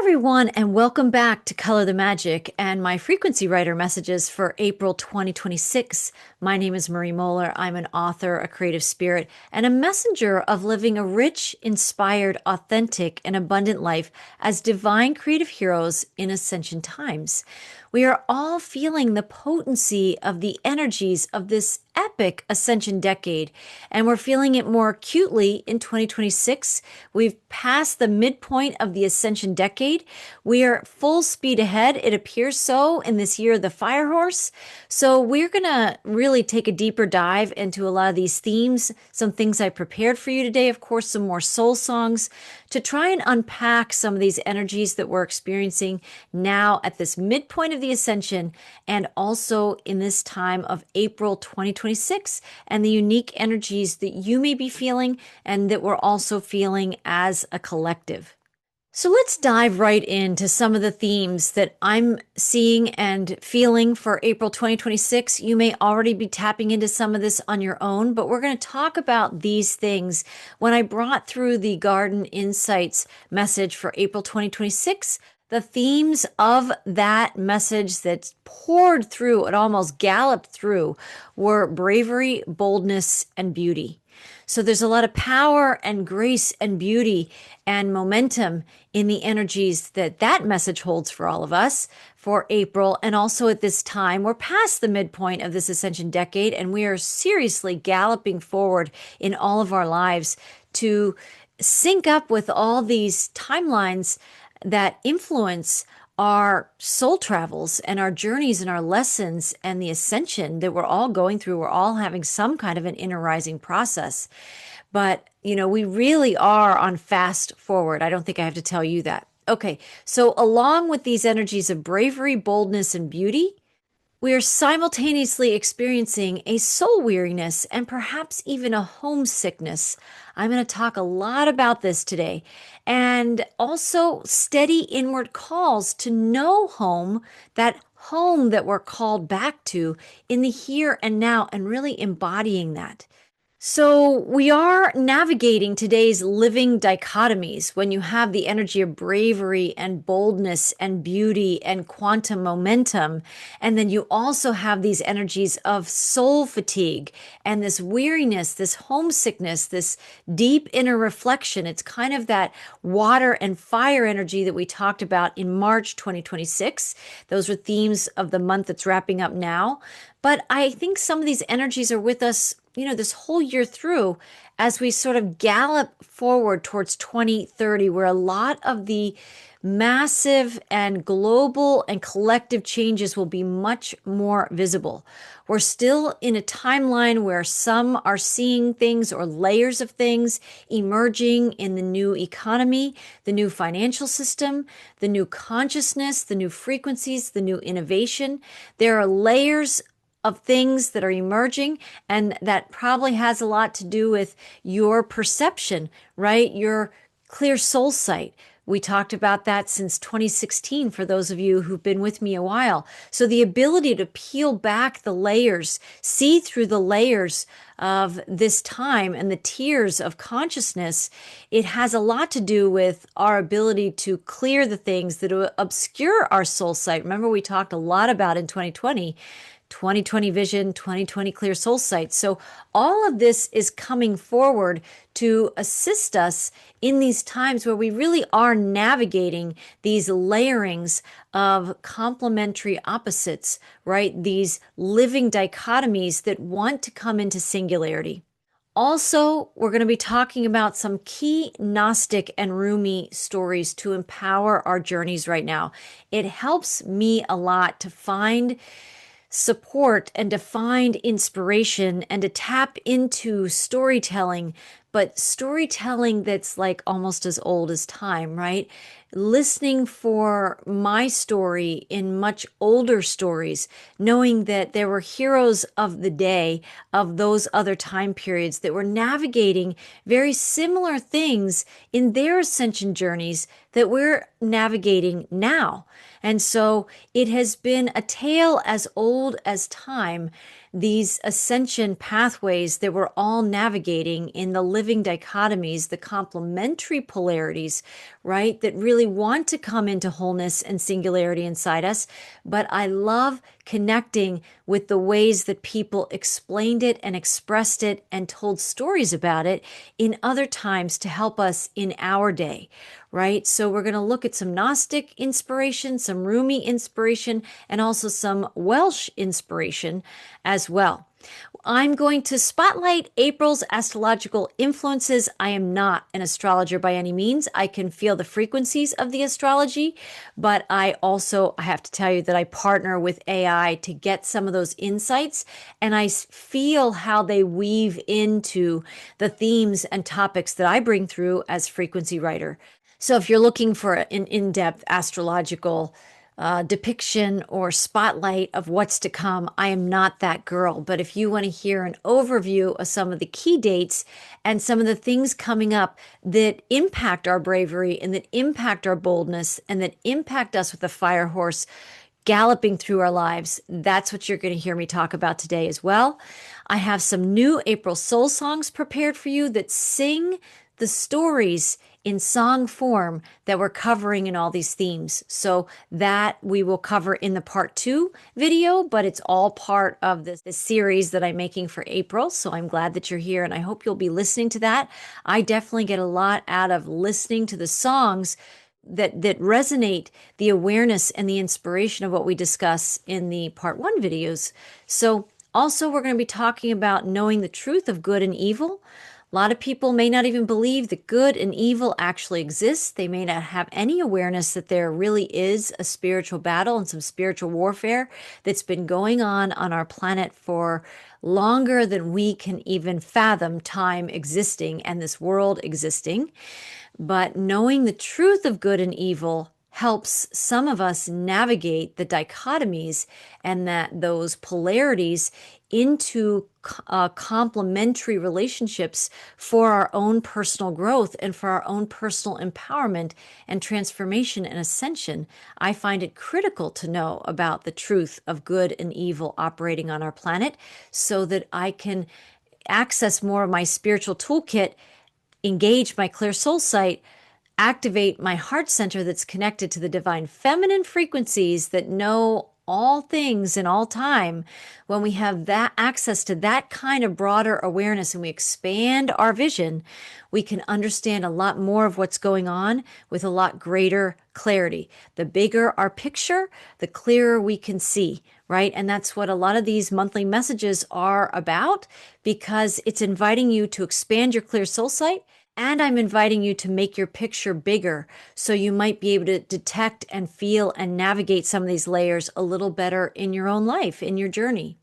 everyone, and welcome back to Color the Magic and my frequency writer messages for April 2026. My name is Marie Mohler. I'm an author, a creative spirit, and a messenger of living a rich, inspired, authentic, and abundant life as divine creative heroes in ascension times. We are all feeling the potency of the energies of this epic ascension decade, and we're feeling it more acutely in 2026. We've passed the midpoint of the ascension decade. We are full speed ahead. It appears so in this year of the fire horse. So we're going to really take a deeper dive into a lot of these themes, some things I prepared for you today, of course, some more soul songs to try and unpack some of these energies that we're experiencing now at this midpoint of the ascension and also in this time of April 2026 and the unique energies that you may be feeling and that we're also feeling as a collective. So let's dive right into some of the themes that I'm seeing and feeling for April 2026. You may already be tapping into some of this on your own, but we're going to talk about these things. When I brought through the Garden Insights message for April 2026, the themes of that message that poured through, it almost galloped through, were bravery, boldness, and beauty. So there's a lot of power and grace and beauty and momentum in the energies that message holds for all of us for April. And also at this time, we're past the midpoint of this ascension decade, and we are seriously galloping forward in all of our lives to sync up with all these timelines that influence our soul travels and our journeys and our lessons and the ascension that we're all going through. We're all having some kind of an inner rising process. But, we really are on fast forward. I don't think I have to tell you that. Okay, so along with these energies of bravery, boldness, and beauty, we are simultaneously experiencing a soul weariness and perhaps even a homesickness. I'm going to talk a lot about this today. And also steady inward calls to know home, that home that we're called back to in the here and now, and really embodying that. So we are navigating today's living dichotomies when you have the energy of bravery and boldness and beauty and quantum momentum. And then you also have these energies of soul fatigue and this weariness, this homesickness, this deep inner reflection. It's kind of that water and fire energy that we talked about in March 2026. Those were themes of the month that's wrapping up now. But I think some of these energies are with us this whole year through as we sort of gallop forward towards 2030, where a lot of the massive and global and collective changes will be much more visible. We're still in a timeline where some are seeing things or layers of things emerging in the new economy, the new financial system, the new consciousness, the new frequencies, the new innovation. There are layers of things that are emerging, and that probably has a lot to do with your perception, right? Your clear soul sight. We talked about that since 2016 for those of you who've been with me a while. So the ability to peel back the layers, see through the layers of this time and the tiers of consciousness, it has a lot to do with our ability to clear the things that obscure our soul sight. Remember, we talked a lot about in 2020 vision, 2020 clear soul sight. So all of this is coming forward to assist us in these times where we really are navigating these layerings of complementary opposites, right? These living dichotomies that want to come into singularity. Also, we're going to be talking about some key Gnostic and Rumi stories to empower our journeys right now. It helps me a lot to find support and to find inspiration and to tap into storytelling, but storytelling that's like almost as old as time, right? Listening for my story in much older stories, knowing that there were heroes of the day of those other time periods that were navigating very similar things in their ascension journeys that we're navigating now. And so it has been a tale as old as time these ascension pathways that we're all navigating in the living dichotomies, the complementary polarities, right, that really want to come into wholeness and singularity inside us. But I love connecting with the ways that people explained it and expressed it and told stories about it in other times to help us in our day, right? So we're going to look at some Gnostic inspiration, some Rumi inspiration, and also some Welsh inspiration as well. I'm going to spotlight April's astrological influences. I am not an astrologer by any means. I can feel the frequencies of the astrology, but I have to tell you that I partner with AI to get some of those insights, and I feel how they weave into the themes and topics that I bring through as frequency writer. So if you're looking for an in-depth astrological depiction or spotlight of what's to come, I am not that girl. But if you want to hear an overview of some of the key dates and some of the things coming up that impact our bravery and that impact our boldness and that impact us with the fire horse galloping through our lives, that's what you're going to hear me talk about today as well. I have some new April soul songs prepared for you that sing the stories in song form that we're covering in all these themes. So that we will cover in the part 2 video, but it's all part of this series that I'm making for April. So I'm glad that you're here and I hope you'll be listening to that. I definitely get a lot out of listening to the songs that resonate the awareness and the inspiration of what we discuss in the part 1 videos. So also we're going to be talking about knowing the truth of good and evil. A lot of people may not even believe that good and evil actually exists. They may not have any awareness that there really is a spiritual battle and some spiritual warfare that's been going on our planet for longer than we can even fathom time existing and this world existing. But knowing the truth of good and evil helps some of us navigate the dichotomies and those polarities into complementary relationships for our own personal growth and for our own personal empowerment and transformation and ascension. I find it critical to know about the truth of good and evil operating on our planet so that I can access more of my spiritual toolkit, engage my clear soul sight, activate my heart center that's connected to the divine feminine frequencies that know all things in all time. When we have that access to that kind of broader awareness and we expand our vision, we can understand a lot more of what's going on with a lot greater clarity. The bigger our picture, the clearer we can see, right? And that's what a lot of these monthly messages are about, because it's inviting you to expand your clear soul sight. And I'm inviting you to make your picture bigger so you might be able to detect and feel and navigate some of these layers a little better in your own life, in your journey.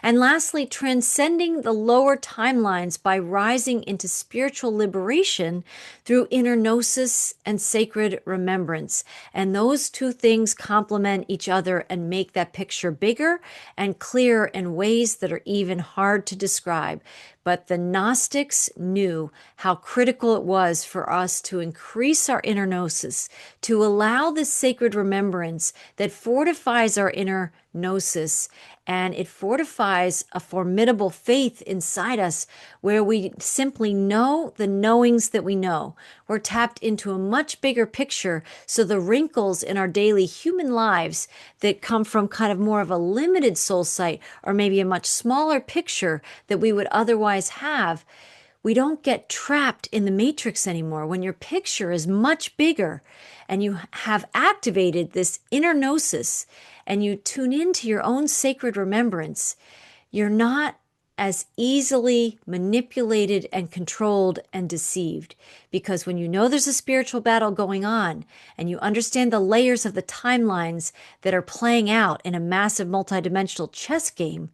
And lastly, transcending the lower timelines by rising into spiritual liberation through inner gnosis and sacred remembrance. And those two things complement each other and make that picture bigger and clearer in ways that are even hard to describe. But the Gnostics knew how critical it was for us to increase our inner gnosis, to allow this sacred remembrance that fortifies our inner gnosis, and it fortifies a formidable faith inside us where we simply know the knowings that we know. We're tapped into a much bigger picture, so the wrinkles in our daily human lives that come from kind of more of a limited soul sight or maybe a much smaller picture that we would otherwise have, we don't get trapped in the matrix anymore. When your picture is much bigger and you have activated this inner gnosis and you tune into your own sacred remembrance, you're not as easily manipulated and controlled and deceived. Because when you know there's a spiritual battle going on and you understand the layers of the timelines that are playing out in a massive multidimensional chess game,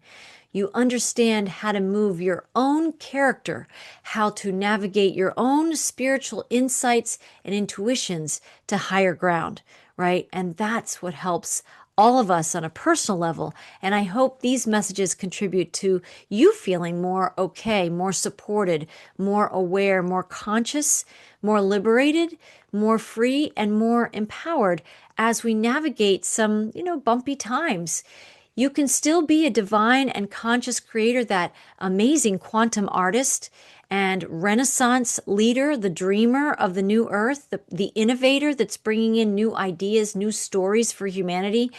you understand how to move your own character, how to navigate your own spiritual insights and intuitions to higher ground, right? And that's what helps all of us on a personal level. And I hope these messages contribute to you feeling more okay, more supported, more aware, more conscious, more liberated, more free, and more empowered as we navigate some, bumpy times. You can still be a divine and conscious creator, that amazing quantum artist and Renaissance leader, the dreamer of the new earth, the innovator that's bringing in new ideas, new stories for humanity,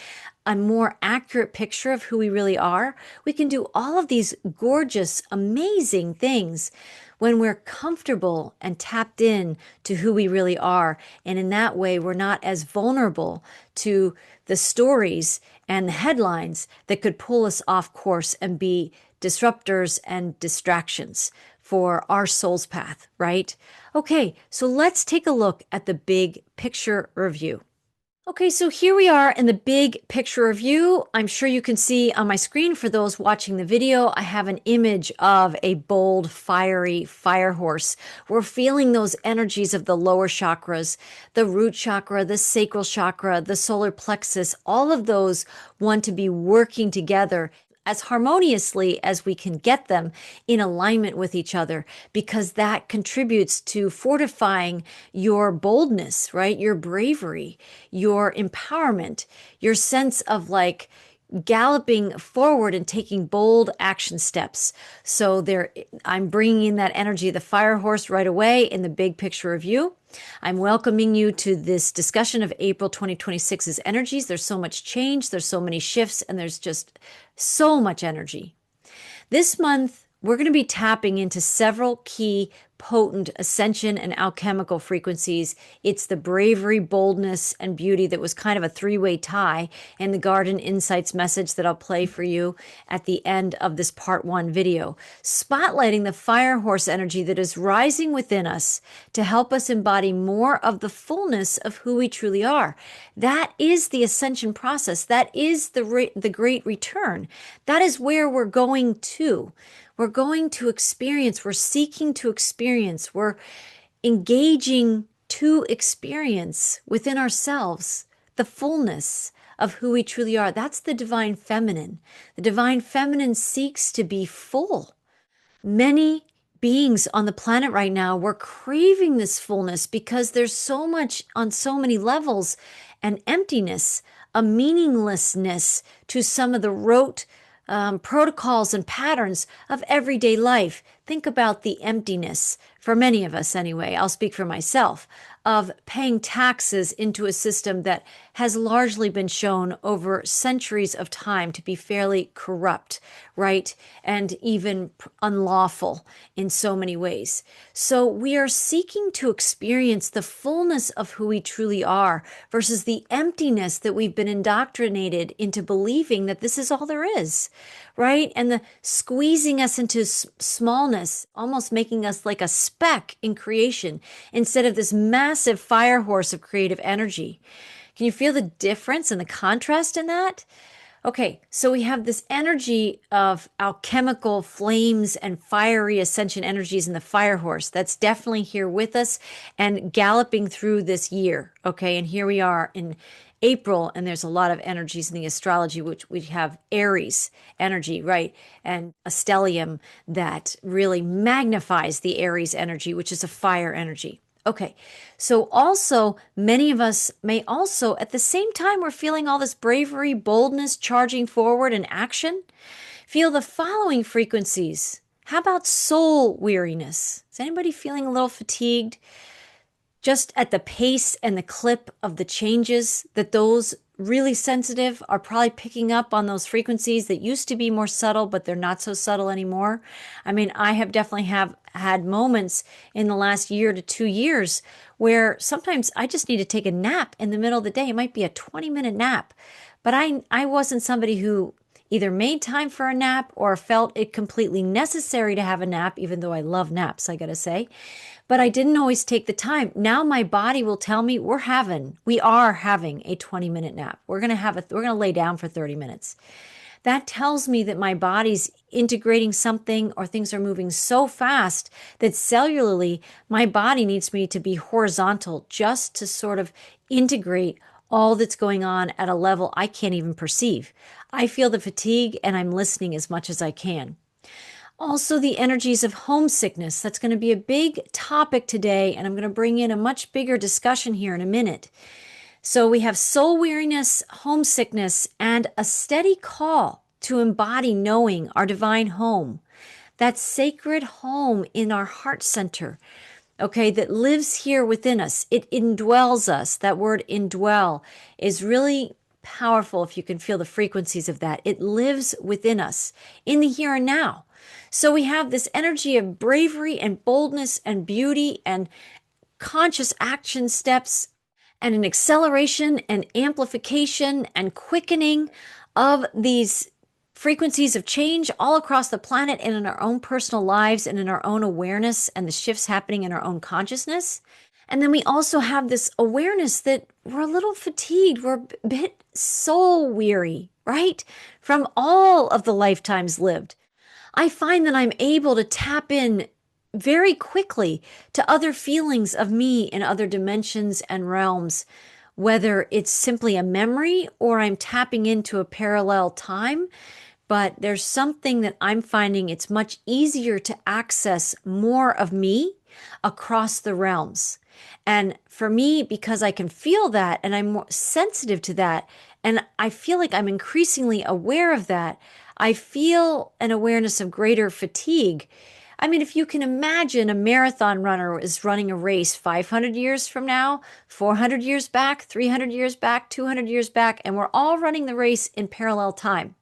a more accurate picture of who we really are. We can do all of these gorgeous, amazing things when we're comfortable and tapped in to who we really are. And in that way, we're not as vulnerable to the stories and the headlines that could pull us off course and be disruptors and distractions for our soul's path, right? Okay, so let's take a look at the big picture review. Okay, so here we are in the big picture review. I'm sure you can see on my screen, for those watching the video, I have an image of a bold, fiery fire horse. We're feeling those energies of the lower chakras, the root chakra, the sacral chakra, the solar plexus. All of those want to be working together as harmoniously as we can get them in alignment with each other, because that contributes to fortifying your boldness, right? Your bravery, your empowerment, your sense of like galloping forward and taking bold action steps. So I'm bringing in that energy of the fire horse right away in the big picture review. I'm welcoming you to this discussion of April 2026's energies. There's so much change, there's so many shifts, and there's just so much energy. This month, we're going to be tapping into several key potent ascension and alchemical frequencies. It's the bravery, boldness, and beauty that was kind of a three-way tie in the Garden Insights message that I'll play for you at the end of this part 1 video, spotlighting the fire horse energy that is rising within us to help us embody more of the fullness of who we truly are. That is the ascension process. That is the great return. That is where we're going to. We're going to experience, we're seeking to experience, we're engaging to experience within ourselves the fullness of who we truly are. That's the divine feminine. The divine feminine seeks to be full. Many beings on the planet right now, we're craving this fullness because there's so much on so many levels, an emptiness, a meaninglessness to some of the rote protocols and patterns of everyday life. Think about the emptiness, for many of us anyway, I'll speak for myself, of paying taxes into a system that has largely been shown over centuries of time to be fairly corrupt, right? And even unlawful in so many ways. So we are seeking to experience the fullness of who we truly are versus the emptiness that we've been indoctrinated into believing that this is all there is, right? And the squeezing us into smallness, almost making us like a speck in creation instead of this massive fire horse of creative energy. Can you feel the difference and the contrast in that? Okay, so we have this energy of alchemical flames and fiery ascension energies in the fire horse. That's definitely here with us and galloping through this year. Okay, and here we are in April, and there's a lot of energies in the astrology, which we have Aries energy, right? And a stellium that really magnifies the Aries energy, which is a fire energy. Okay, so also many of us may also, at the same time we're feeling all this bravery, boldness, charging forward and action, feel the following frequencies. How about soul weariness? Is anybody feeling a little fatigued? Just at the pace and the clip of the changes that those really sensitive are probably picking up on those frequencies that used to be more subtle, but they're not so subtle anymore. I mean, I have definitely had moments in the last year to 2 years where sometimes I just need to take a nap in the middle of the day. It might be a 20-minute nap, but I wasn't somebody who either made time for a nap or felt it completely necessary to have a nap, even though I love naps, I gotta say. But I didn't always take the time. Now my body will tell me we are having a 20-minute nap. We're gonna lay down for 30 minutes. That tells me that my body's integrating something, or things are moving so fast that cellularly my body needs me to be horizontal just to sort of integrate all that's going on at a level I can't even perceive. I feel the fatigue and I'm listening as much as I can. Also, the energies of homesickness. That's going to be a big topic today, and I'm going to bring in a much bigger discussion here in a minute. So we have soul weariness, homesickness, and a steady call to embody knowing our divine home, that sacred home in our heart center, okay, that lives here within us. It indwells us. That word indwell is really powerful if you can feel the frequencies of that. It lives within us in the here and now. So we have this energy of bravery and boldness and beauty and conscious action steps and an acceleration and amplification and quickening of these frequencies of change all across the planet and in our own personal lives and in our own awareness and the shifts happening in our own consciousness. And then we also have this awareness that we're a little fatigued, we're a bit soul weary, right? From all of the lifetimes lived. I find that I'm able to tap in very quickly to other feelings of me in other dimensions and realms, whether it's simply a memory or I'm tapping into a parallel time. But there's something that I'm finding it's much easier to access more of me across the realms. And for me, because I can feel that and I'm more sensitive to that, and I feel like I'm increasingly aware of that, I feel an awareness of greater fatigue. I mean, if you can imagine a marathon runner is running a race 500 years from now, 400 years back, 300 years back, 200 years back, and we're all running the race in parallel time.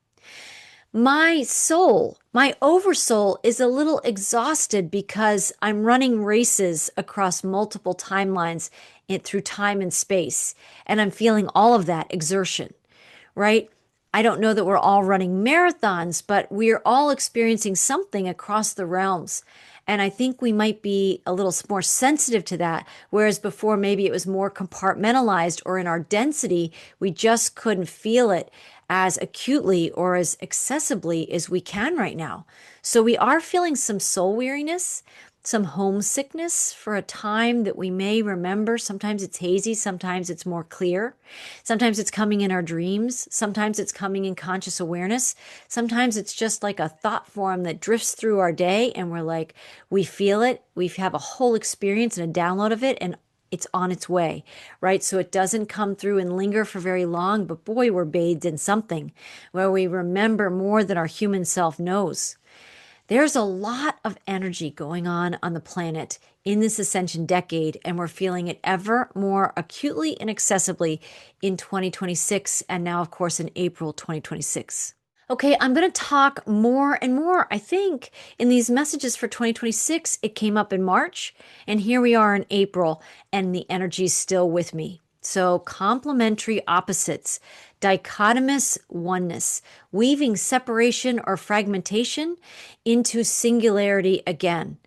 My soul, my oversoul is a little exhausted because I'm running races across multiple timelines through time and space. And I'm feeling all of that exertion, right? I don't know that we're all running marathons, but we're all experiencing something across the realms. And I think we might be a little more sensitive to that, whereas before maybe it was more compartmentalized or in our density, we just couldn't feel it as acutely or as accessibly as we can right now. So we are feeling some soul weariness, some homesickness for a time that we may remember. Sometimes it's hazy, sometimes it's more clear. Sometimes it's coming in our dreams. Sometimes it's coming in conscious awareness. Sometimes it's just like a thought form that drifts through our day and we're like, we feel it. We have a whole experience and a download of it, and it's on its way, right? So it doesn't come through and linger for very long, but boy, we're bathed in something where we remember more than our human self knows. There's a lot of energy going on the planet in this ascension decade, and we're feeling it ever more acutely and accessibly in 2026, and now, of course, in April 2026. Okay, I'm going to talk more and more. I think in these messages for 2026, it came up in March, and here we are in April, and the energy's still with me. So complementary opposites, dichotomous oneness, weaving separation or fragmentation into singularity again.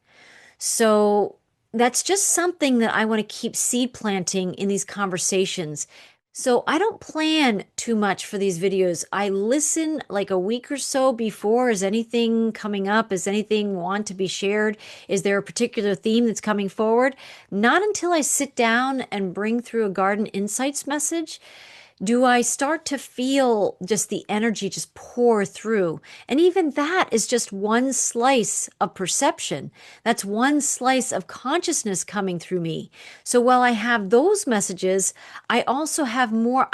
So that's just something that I want to keep seed planting in these conversations. So I don't plan too much for these videos. I listen like a week or so before. Is anything coming up? Is anything want to be shared? Is there a particular theme that's coming forward? Not until I sit down and bring through a Garden Insights message do I start to feel just the energy just pour through. And even that is just one slice of perception. That's one slice of consciousness coming through me. So while I have those messages, I also have more,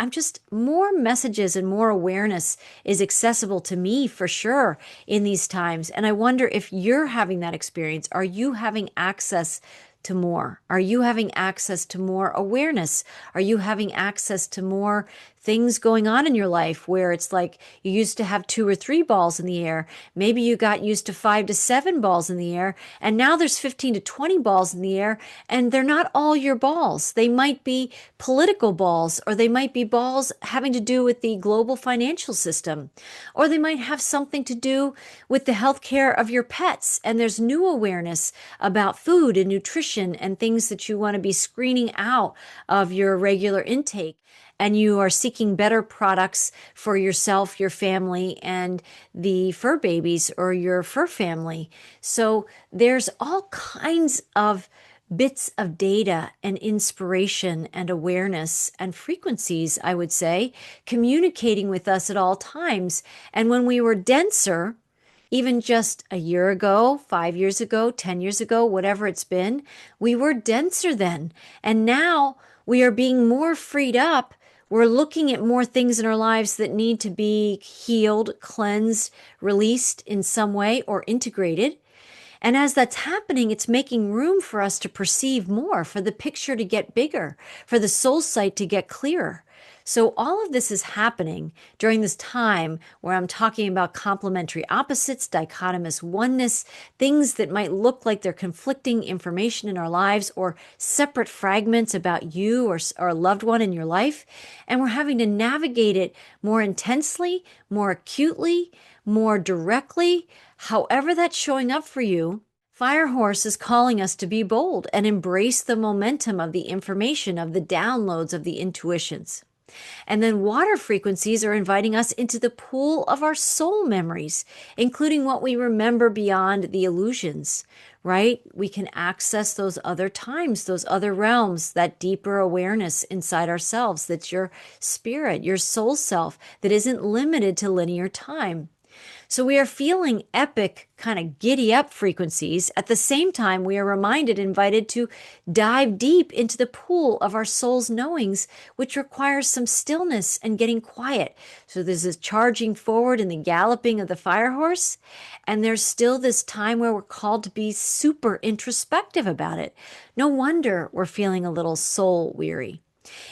more messages and more awareness is accessible to me for sure in these times. And I wonder if you're having that experience. Are you having access to more? Are you having access to more awareness? Are you having access to more things going on in your life where it's like you used to have 2 or 3 balls in the air? Maybe you got used to 5 to 7 balls in the air, and now there's 15 to 20 balls in the air, and they're not all your balls. They might be political balls, or they might be balls having to do with the global financial system, or they might have something to do with the healthcare of your pets, and there's new awareness about food and nutrition and things that you want to be screening out of your regular intake. And you are seeking better products for yourself, your family, and the fur babies or your fur family. So there's all kinds of bits of data and inspiration and awareness and frequencies, I would say, communicating with us at all times. And when we were denser, even just a year ago, 5 years ago, 10 years ago, whatever it's been, we were denser then. And now We are being more freed up. We're looking at more things in our lives that need to be healed, cleansed, released in some way, or integrated. And as that's happening, it's making room for us to perceive more, for the picture to get bigger, for the soul sight to get clearer. So all of this is happening during this time where I'm talking about complementary opposites, dichotomous oneness, things that might look like they're conflicting information in our lives or separate fragments about you or a loved one in your life. And we're having to navigate it more intensely, more acutely, more directly. However that's showing up for you, Firehorse is calling us to be bold and embrace the momentum of the information, of the downloads, of the intuitions. And then water frequencies are inviting us into the pool of our soul memories, including what we remember beyond the illusions, right? We can access those other times, those other realms, that deeper awareness inside ourselves. That's your spirit, your soul self that isn't limited to linear time. So we are feeling epic, kind of giddy up frequencies. At the same time, we are reminded, invited to dive deep into the pool of our soul's knowings, which requires some stillness and getting quiet. So there's this charging forward and the galloping of the fire horse. And there's still this time where we're called to be super introspective about it. No wonder we're feeling a little soul weary.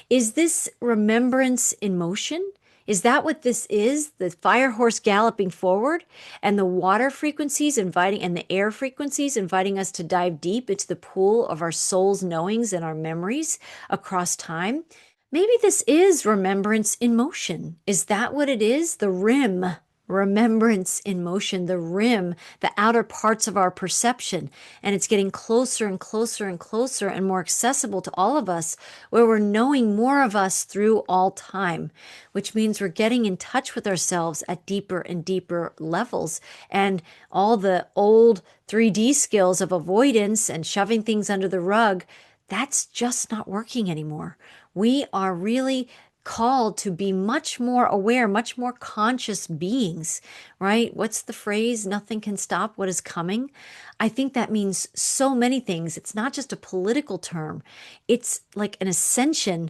Is this remembrance in motion? Is that what this is? The fire horse galloping forward and the water frequencies inviting and the air frequencies inviting us to dive deep into the pool of our soul's knowings and our memories across time? Maybe this is remembrance in motion. Is that what it is? The rim. Remembrance in motion, the rim, the outer parts of our perception. And it's getting closer and closer and closer and more accessible to all of us, where we're knowing more of us through all time, which means we're getting in touch with ourselves at deeper and deeper levels. And all the old 3D skills of avoidance and shoving things under the rug, that's just not working anymore. We are really called to be much more aware, much more conscious beings, right? What's the phrase? Nothing can stop what is coming. I think that means so many things. It's not just a political term. It's like an ascension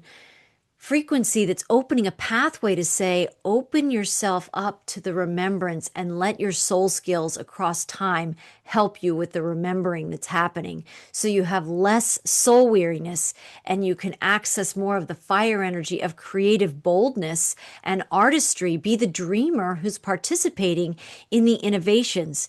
frequency that's opening a pathway to say, open yourself up to the remembrance and let your soul skills across time help you with the remembering that's happening. So you have less soul weariness and you can access more of the fire energy of creative boldness and artistry. Be the dreamer who's participating in the innovations.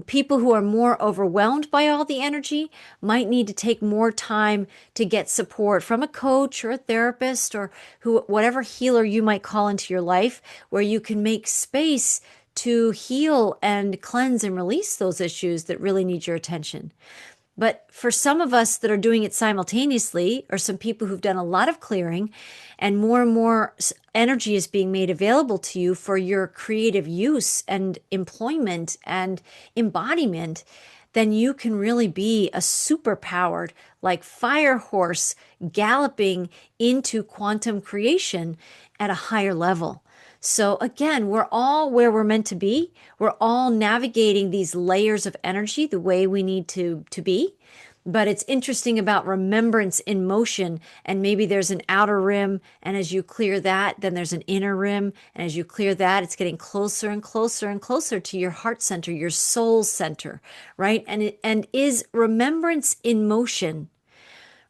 People who are more overwhelmed by all the energy might need to take more time to get support from a coach or a therapist or whatever healer you might call into your life, where you can make space to heal and cleanse and release those issues that really need your attention. But for some of us that are doing it simultaneously, or some people who've done a lot of clearing and more energy is being made available to you for your creative use and employment and embodiment, then you can really be a super-powered, like fire horse galloping into quantum creation at a higher level. So again, we're all where we're meant to be. We're all navigating these layers of energy the way we need to be. But it's interesting about remembrance in motion, and maybe there's an outer rim, and as you clear that, then there's an inner rim, and as you clear that, it's getting closer and closer and closer to your heart center, your soul center, right? And is remembrance in motion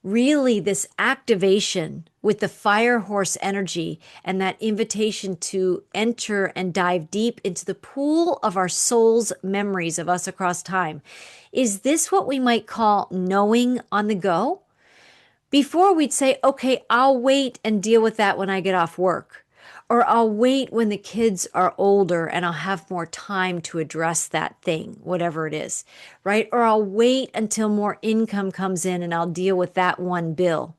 really this activation with the fire horse energy and that invitation to enter and dive deep into the pool of our soul's memories of us across time? Is this what we might call knowing on the go? Before we'd say, okay, I'll wait and deal with that when I get off work. Or I'll wait when the kids are older and I'll have more time to address that thing, whatever it is, right? Or I'll wait until more income comes in and I'll deal with that one bill.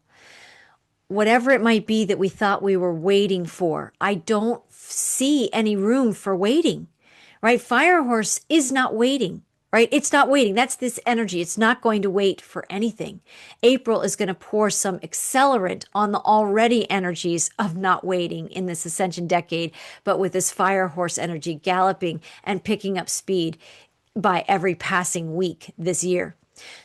Whatever it might be that we thought we were waiting for, I don't see any room for waiting, right? Firehorse is not waiting. Right? It's not waiting. That's this energy. It's not going to wait for anything. April is going to pour some accelerant on the already energies of not waiting in this ascension decade, but with this fire horse energy galloping and picking up speed by every passing week this year.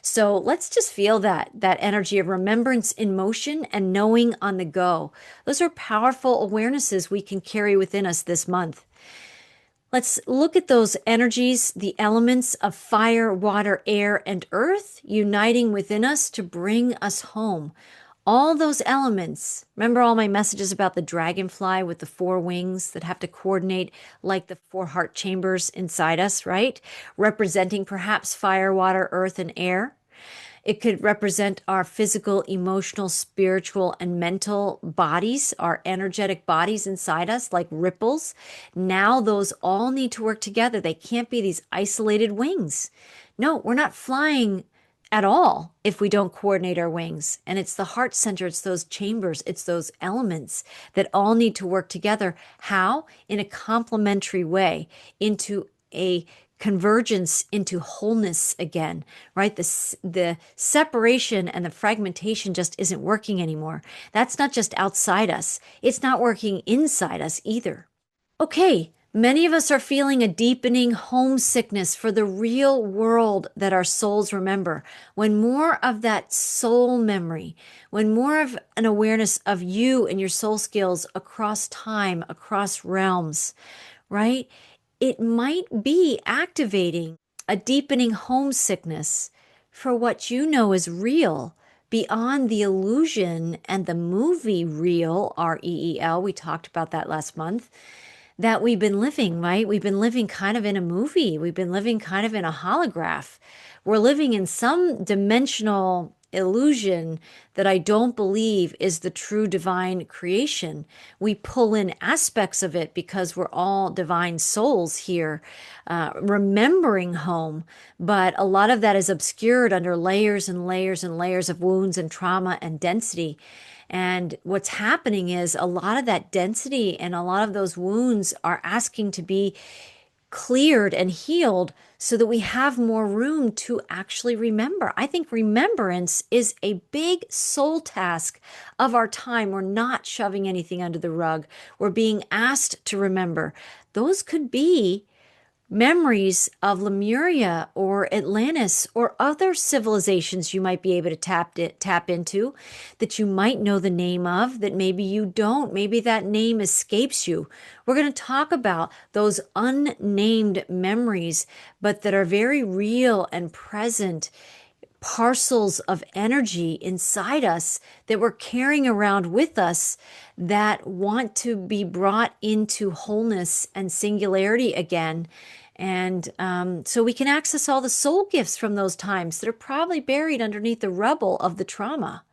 So let's just feel that energy of remembrance in motion and knowing on the go. Those are powerful awarenesses we can carry within us this month. Let's look at those energies, the elements of fire, water, air, and earth uniting within us to bring us home. All those elements. Remember all my messages about the dragonfly with the 4 wings that have to coordinate like the 4 heart chambers inside us, right? Representing perhaps fire, water, earth, and air. It could represent our physical, emotional, spiritual, and mental bodies, our energetic bodies inside us, like ripples. Now those all need to work together. They can't be these isolated wings. No, we're not flying at all if we don't coordinate our wings. And it's the heart center, it's those chambers, it's those elements that all need to work together. How? In a complementary way, into a convergence, into wholeness again, right? The separation and the fragmentation just isn't working anymore. That's not just outside us. It's not working inside us either. Okay, many of us are feeling a deepening homesickness for the real world that our souls remember. When more of that soul memory, when more of an awareness of you and your soul skills across time, across realms, right? It might be activating a deepening homesickness for what you know is real beyond the illusion and the movie reel, REEL. We talked about that last month, that we've been living, right? We've been living kind of in a movie. We've been living kind of in a holograph. We're living in some dimensional illusion that I don't believe is the true divine creation. We pull in aspects of it because we're all divine souls here, remembering home. But a lot of that is obscured under layers and layers and layers of wounds and trauma and density. And what's happening is a lot of that density and a lot of those wounds are asking to be cleared and healed so that we have more room to actually remember. I think remembrance is a big soul task of our time. We're not shoving anything under the rug. We're being asked to remember. Those could be memories of Lemuria or Atlantis or other civilizations you might be able to tap into, that you might know the name of, that maybe you don't. Maybe that name escapes you. We're going to talk about those unnamed memories, but that are very real and present parcels of energy inside us that we're carrying around with us that want to be brought into wholeness and singularity again. And so we can access all the soul gifts from those times that are probably buried underneath the rubble of the trauma.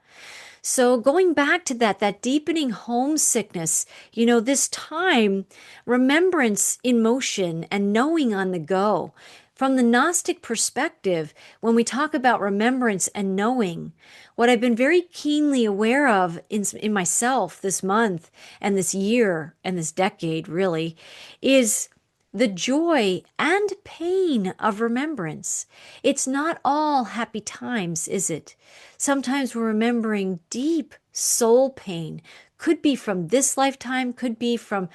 So going back to that deepening homesickness, this time, remembrance in motion and knowing on the go. From the Gnostic perspective, when we talk about remembrance and knowing, what I've been very keenly aware of in myself this month and this year and this decade really is the joy and pain of remembrance. It's not all happy times, is it? Sometimes we're remembering deep soul pain. Could be from this lifetime, could be from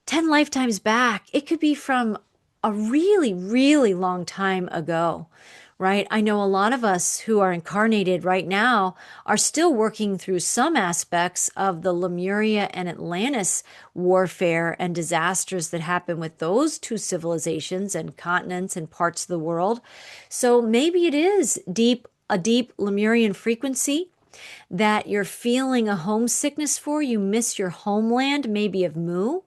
10 lifetimes back. It could be from a really, really long time ago, right? I know a lot of us who are incarnated right now are still working through some aspects of the Lemuria and Atlantis warfare and disasters that happened with those two civilizations and continents and parts of the world. So maybe it is a deep Lemurian frequency that you're feeling a homesickness for. You miss your homeland, maybe of Mu.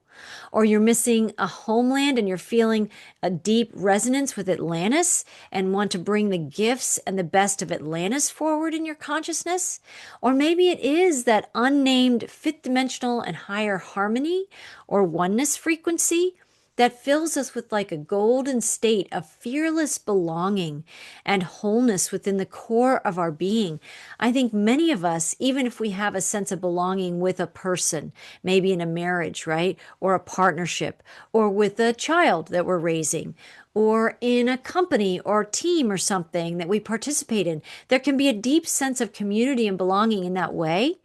Or you're missing a homeland and you're feeling a deep resonance with Atlantis and want to bring the gifts and the best of Atlantis forward in your consciousness. Or maybe it is that unnamed fifth dimensional and higher harmony or oneness frequency that fills us with like a golden state of fearless belonging and wholeness within the core of our being. I think many of us, even if we have a sense of belonging with a person, maybe in a marriage, right? Or a partnership, or with a child that we're raising, or in a company or team or something that we participate in, there can be a deep sense of community and belonging in that way.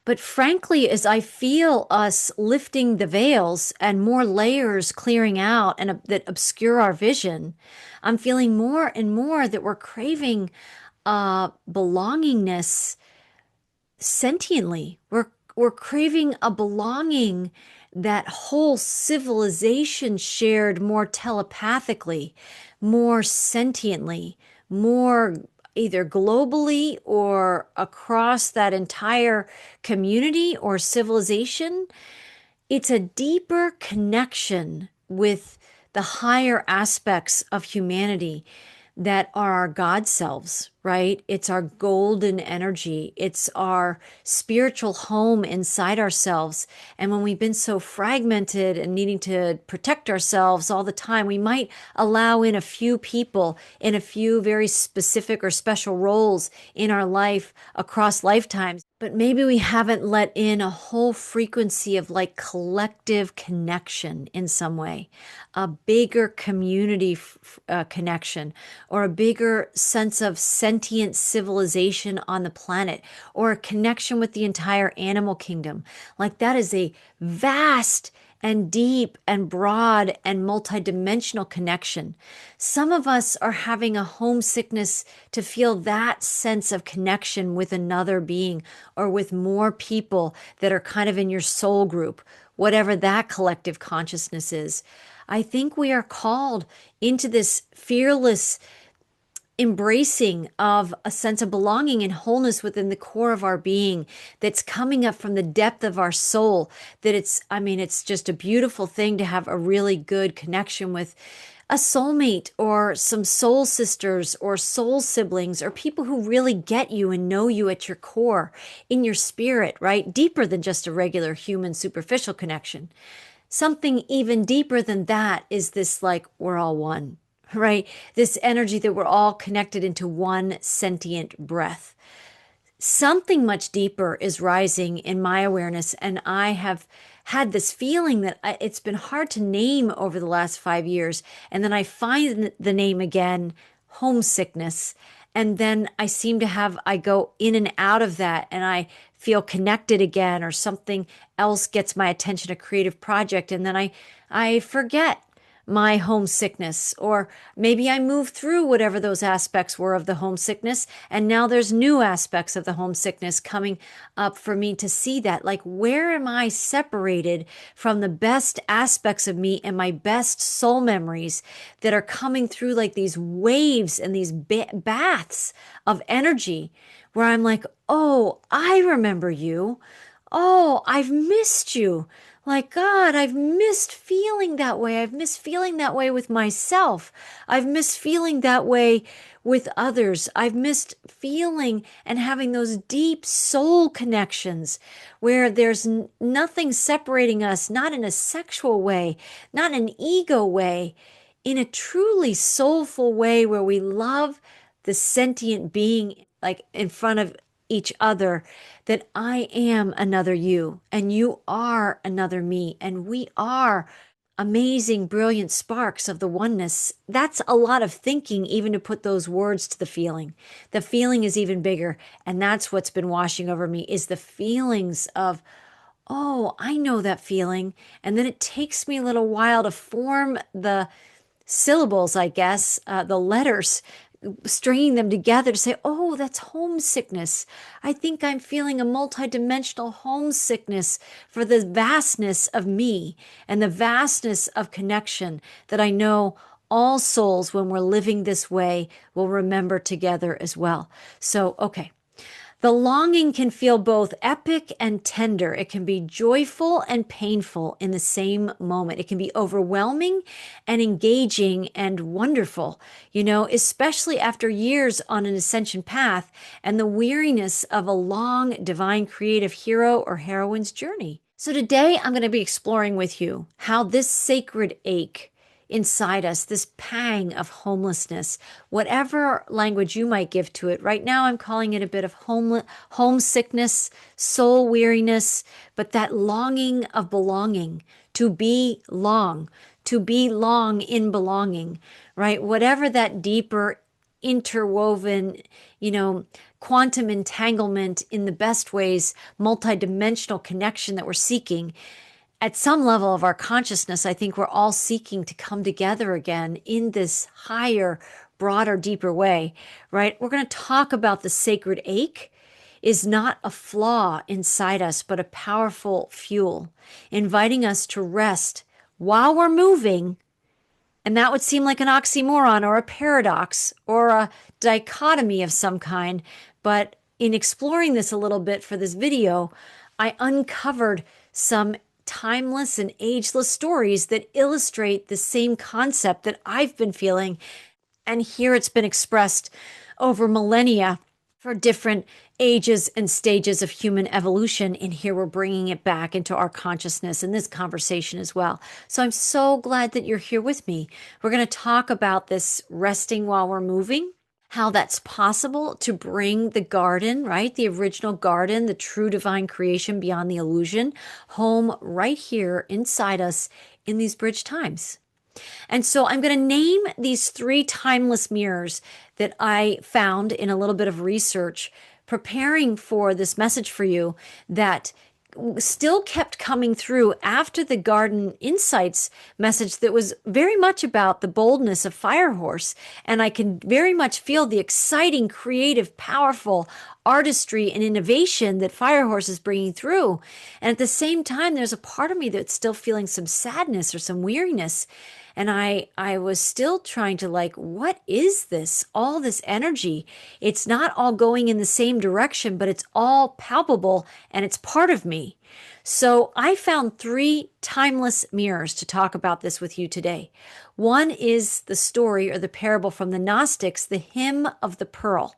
But frankly, as I feel us lifting the veils and more layers clearing out and that obscure our vision, I'm feeling more and more that we're craving belongingness sentiently. We're craving a belonging that whole civilization shared more telepathically, more sentiently, more either globally or across that entire community or civilization. It's a deeper connection with the higher aspects of humanity that are our God selves, right? It's our golden energy. It's our spiritual home inside ourselves. And when we've been so fragmented and needing to protect ourselves all the time, we might allow in a few people in a few very specific or special roles in our life across lifetimes. But maybe we haven't let in a whole frequency of like collective connection in some way, a bigger community connection, or a bigger sense of sentient civilization on the planet, or a connection with the entire animal kingdom. Like that is a vast and deep and broad and multidimensional connection. Some of us are having a homesickness to feel that sense of connection with another being or with more people that are kind of in your soul group, whatever that collective consciousness is. I think we are called into this fearless embracing of a sense of belonging and wholeness within the core of our being that's coming up from the depth of our soul. That it's just a beautiful thing to have a really good connection with a soulmate or some soul sisters or soul siblings or people who really get you and know you at your core, in your spirit, right? Deeper than just a regular human superficial connection. Something even deeper than that is this, like, we're all one, right? This energy that we're all connected into one sentient breath. Something much deeper is rising in my awareness, and I have had this feeling that it's been hard to name over the last 5 years, and then I find the name again, homesickness, and then I go in and out of that, and I feel connected again, or something else gets my attention, a creative project, and then I forget my homesickness, or maybe I move through whatever those aspects were of the homesickness, and now there's new aspects of the homesickness coming up for me to see that. Like, where am I separated from the best aspects of me and my best soul memories that are coming through like these waves and these baths of energy where I'm like, oh, I remember you. Oh, I've missed you. Like, God, I've missed feeling that way. I've missed feeling that way with myself. I've missed feeling that way with others. I've missed feeling and having those deep soul connections where there's nothing separating us, not in a sexual way, not in an ego way, in a truly soulful way where we love the sentient being like in front of each other, that I am another you and you are another me, and we are amazing, brilliant sparks of the oneness. That's a lot of thinking, even to put those words to the feeling. The feeling is even bigger, and that's what's been washing over me, is the feelings of, oh, I know that feeling. And then it takes me a little while to form the syllables, I guess, the letters, stringing them together to say, oh, that's homesickness. I think I'm feeling a multidimensional homesickness for the vastness of me and the vastness of connection that I know all souls, when we're living this way, will remember together as well. So, okay. The longing can feel both epic and tender. It can be joyful and painful in the same moment. It can be overwhelming and engaging and wonderful, especially after years on an ascension path and the weariness of a long divine creative hero or heroine's journey. So today I'm going to be exploring with you how this sacred ache inside us, this pang of homelessness, whatever language you might give to it. Right now, I'm calling it a bit of homesickness, soul weariness, but that longing of belonging, to belong in belonging, right? Whatever that deeper interwoven, quantum entanglement in the best ways, multidimensional connection that we're seeking. At some level of our consciousness, I think we're all seeking to come together again in this higher, broader, deeper way, right? We're going to talk about the sacred ache is not a flaw inside us, but a powerful fuel, inviting us to rest while we're moving. And that would seem like an oxymoron or a paradox or a dichotomy of some kind. But in exploring this a little bit for this video, I uncovered some timeless and ageless stories that illustrate the same concept that I've been feeling. And here it's been expressed over millennia for different ages and stages of human evolution. And here we're bringing it back into our consciousness in this conversation as well. So I'm so glad that you're here with me. We're going to talk about this resting while we're moving, how that's possible to bring the garden, right? The original garden, the true divine creation beyond the illusion, home right here inside us in these bridge times. And so I'm going to name these 3 timeless mirrors that I found in a little bit of research, preparing for this message for you, that still kept coming through after the Garden Insights message that was very much about the boldness of Firehorse. And I can very much feel the exciting, creative, powerful artistry and innovation that Firehorse is bringing through. And at the same time, there's a part of me that's still feeling some sadness or some weariness. And I was still trying to what is this? All this energy. It's not all going in the same direction, but it's all palpable and it's part of me. So I found 3 timeless mirrors to talk about this with you today. One is the story or the parable from the Gnostics, the hymn of the pearl.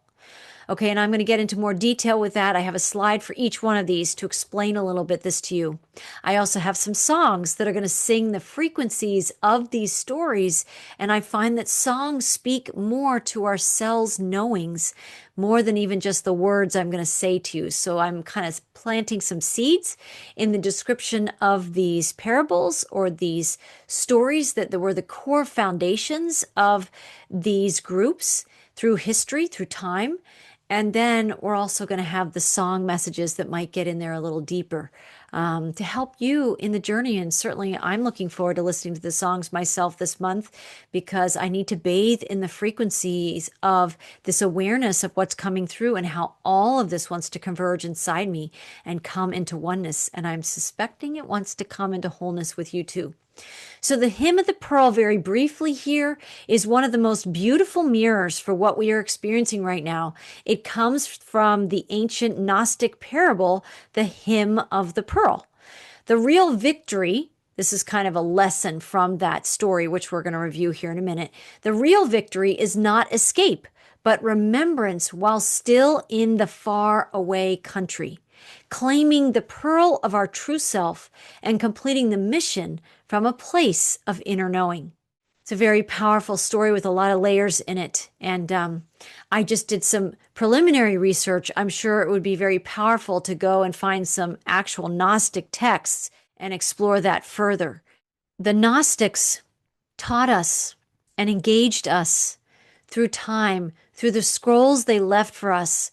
Okay, and I'm going to get into more detail with that. I have a slide for each one of these to explain a little bit this to you. I also have some songs that are going to sing the frequencies of these stories, and I find that songs speak more to our cells' knowings, more than even just the words I'm going to say to you. So I'm kind of planting some seeds in the description of these parables or these stories that were the core foundations of these groups through history, through time. And then we're also going to have the song messages that might get in there a little deeper to help you in the journey. And certainly I'm looking forward to listening to the songs myself this month, because I need to bathe in the frequencies of this awareness of what's coming through and how all of this wants to converge inside me and come into oneness. And I'm suspecting it wants to come into wholeness with you too. So the hymn of the pearl, very briefly here, is one of the most beautiful mirrors for what we are experiencing right now. It comes from the ancient Gnostic parable, the hymn of the pearl. The real victory, this is kind of a lesson from that story, which we're going to review here in a minute. The real victory is not escape, but remembrance while still in the far away country, claiming the pearl of our true self and completing the mission from a place of inner knowing. It's a very powerful story with a lot of layers in it. And I just did some preliminary research. I'm sure it would be very powerful to go and find some actual Gnostic texts and explore that further. The Gnostics taught us and engaged us through time, through the scrolls they left for us,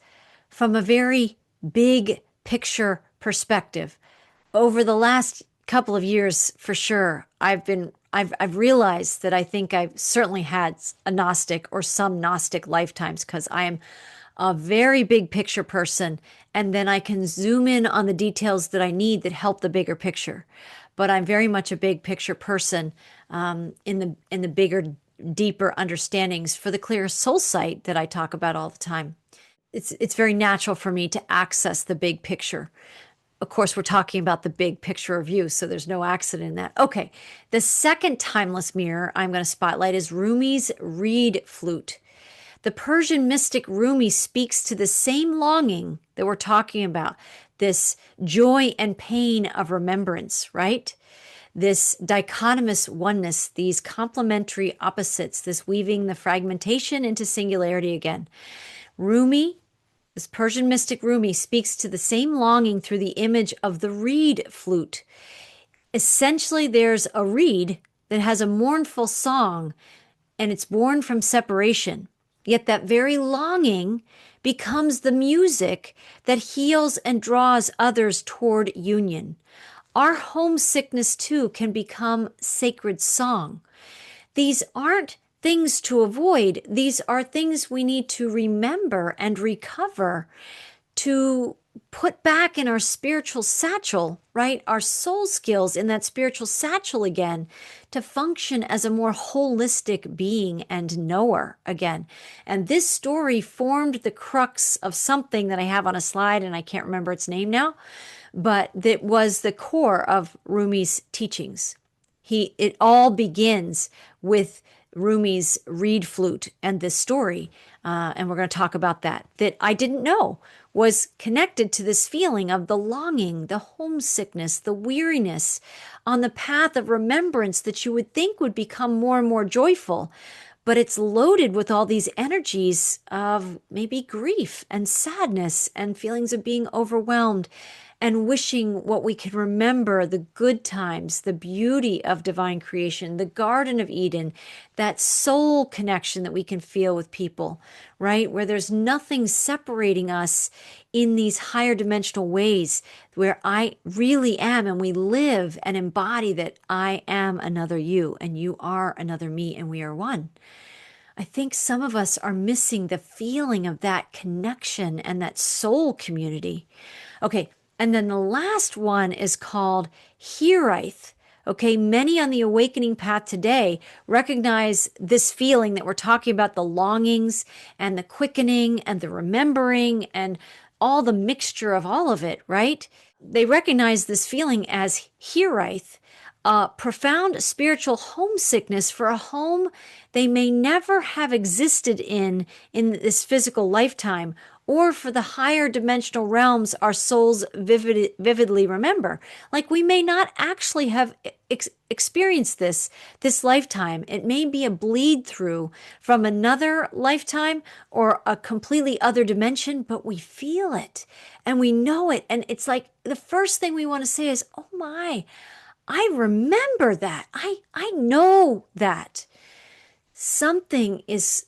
from a very big picture perspective. Over the last couple of years, for sure, I've realized that I think I've certainly had a Gnostic or some Gnostic lifetimes, because I am a very big picture person, and then I can zoom in on the details that I need that help the bigger picture. But I'm very much a big picture person in the bigger, deeper understandings for the clear soul sight that I talk about all the time. It's very natural for me to access the big picture. Of course, we're talking about the big picture of you, so there's no accident in that. Okay, the second timeless mirror I'm going to spotlight is Rumi's reed flute. The Persian mystic Rumi speaks to the same longing that we're talking about, this joy and pain of remembrance, right? This dichotomous oneness, these complementary opposites, this weaving the fragmentation into singularity again. Rumi, this Persian mystic Rumi, speaks to the same longing through the image of the reed flute. Essentially, there's a reed that has a mournful song, and it's born from separation. Yet that very longing becomes the music that heals and draws others toward union. Our homesickness too can become sacred song. These aren't things to avoid. These are things we need to remember and recover, to put back in our spiritual satchel, right? Our soul skills in that spiritual satchel again, to function as a more holistic being and knower again. And this story formed the crux of something that I have on a slide, and I can't remember its name now, but that was the core of Rumi's teachings. It all begins with Rumi's reed flute and this story, and we're going to talk about that I didn't know was connected to this feeling of the longing, the homesickness, the weariness on the path of remembrance that you would think would become more and more joyful. But it's loaded with all these energies of maybe grief and sadness and feelings of being overwhelmed and wishing what we could remember, the good times, the beauty of divine creation, the Garden of Eden, that soul connection that we can feel with people, right? Where there's nothing separating us in these higher dimensional ways, where I really am, and we live and embody that I am another you and you are another me and we are one. I think some of us are missing the feeling of that connection and that soul community. Okay. And then the last one is called Hearith. Okay, many on the awakening path today recognize this feeling that we're talking about, the longings and the quickening and the remembering and all the mixture of all of it, right? They recognize this feeling as Hearith, profound spiritual homesickness for a home they may never have existed in this physical lifetime, or for the higher dimensional realms our souls vividly remember. Like, we may not actually have experienced this lifetime. It may be a bleed through from another lifetime or a completely other dimension, but we feel it and we know it. And it's like the first thing we want to say is, oh my, I remember that. I know that. Something is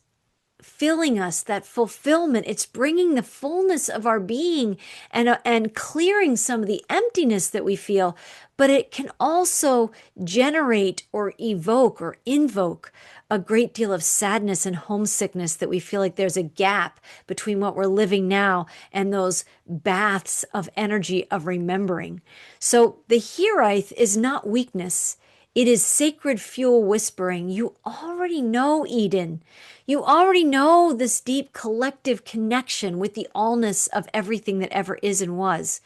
filling us, that fulfillment. It's bringing the fullness of our being and clearing some of the emptiness that we feel, but it can also generate or evoke or invoke a great deal of sadness and homesickness, that we feel like there's a gap between what we're living now and those baths of energy of remembering. So the Hearith is not weakness. It is sacred fuel whispering. You already know Eden. You already know this deep collective connection with the allness of everything that ever is and was.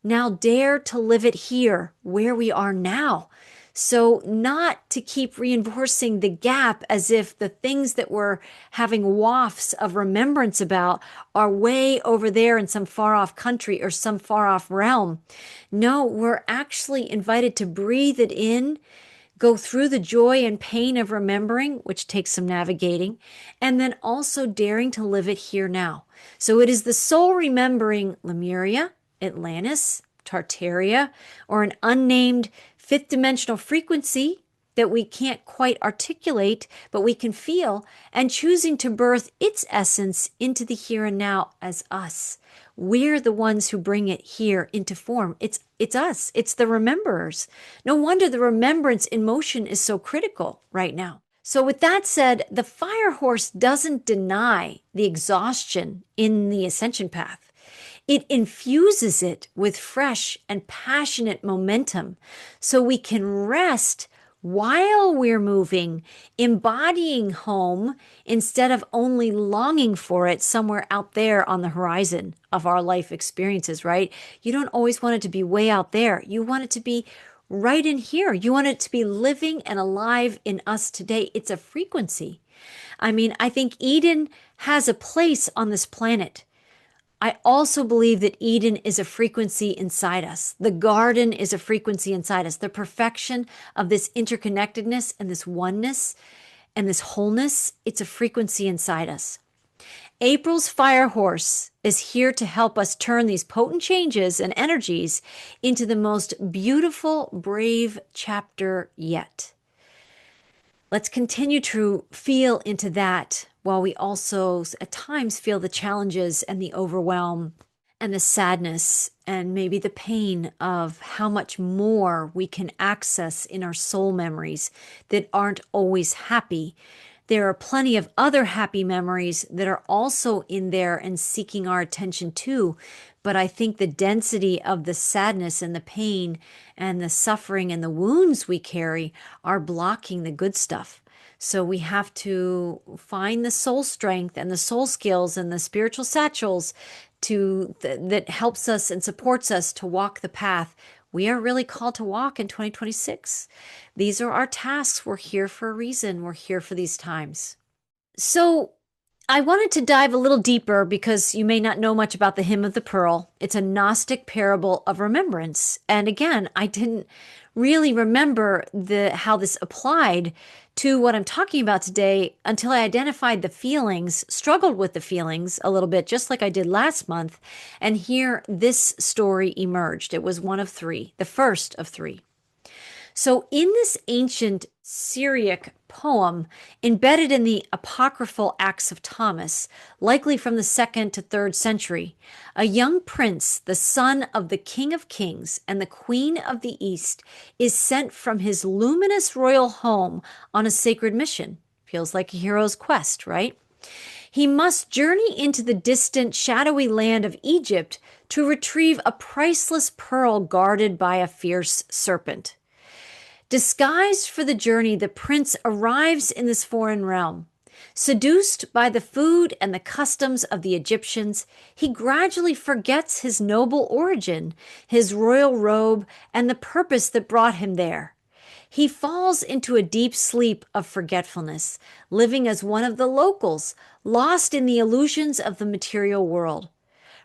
Now dare to live it here, where we are now. So not to keep reinforcing the gap as if the things that we're having wafts of remembrance about are way over there in some far off country or some far off realm. No, we're actually invited to breathe it in, go through the joy and pain of remembering, which takes some navigating, and then also daring to live it here now. So it is the soul remembering Lemuria, Atlantis, Tartaria, or an unnamed fifth dimensional frequency that we can't quite articulate, but we can feel, and choosing to birth its essence into the here and now as us. We're the ones who bring it here into form. It's us. It's the rememberers. No wonder the remembrance in motion is so critical right now. So with that said, the fire horse doesn't deny the exhaustion in the ascension path. It infuses it with fresh and passionate momentum so we can rest while we're moving, embodying home instead of only longing for it somewhere out there on the horizon of our life experiences, right? You don't always want it to be way out there. You want it to be right in here. You want it to be living and alive in us today. It's a frequency. I mean, I think Eden has a place on this planet. I also believe that Eden is a frequency inside us. The garden is a frequency inside us. The perfection of this interconnectedness and this oneness and this wholeness, it's a frequency inside us. April's fire horse is here to help us turn these potent changes and energies into the most beautiful, brave chapter yet. Let's continue to feel into that while we also at times feel the challenges and the overwhelm and the sadness and maybe the pain of how much more we can access in our soul memories that aren't always happy. There are plenty of other happy memories that are also in there and seeking our attention too. But I think the density of the sadness and the pain and the suffering and the wounds we carry are blocking the good stuff. So we have to find the soul strength and the soul skills and the spiritual satchels that helps us and supports us to walk the path we are really called to walk in 2026. These are our tasks. We're here for a reason. We're here for these times. So I wanted to dive a little deeper because you may not know much about the Hymn of the Pearl. It's a Gnostic parable of remembrance. And again, I didn't really remember how this applied to what I'm talking about today until I identified the feelings, struggled with the feelings a little bit, just like I did last month. And here this story emerged. It was one of three, the first of three. So in this ancient Syriac poem, embedded in the apocryphal Acts of Thomas, likely from the 2nd to 3rd century, a young prince, the son of the King of Kings and the Queen of the East, is sent from his luminous royal home on a sacred mission. Feels like a hero's quest, right? He must journey into the distant, shadowy land of Egypt to retrieve a priceless pearl guarded by a fierce serpent. Disguised for the journey, the prince arrives in this foreign realm. Seduced by the food and the customs of the Egyptians, he gradually forgets his noble origin, his royal robe, and the purpose that brought him there. He falls into a deep sleep of forgetfulness, living as one of the locals, lost in the illusions of the material world.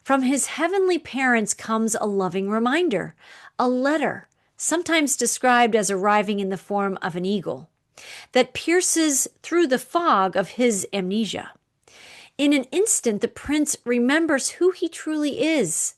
From his heavenly parents comes a loving reminder, a letter, sometimes described as arriving in the form of an eagle, that pierces through the fog of his amnesia. In an instant, the prince remembers who he truly is.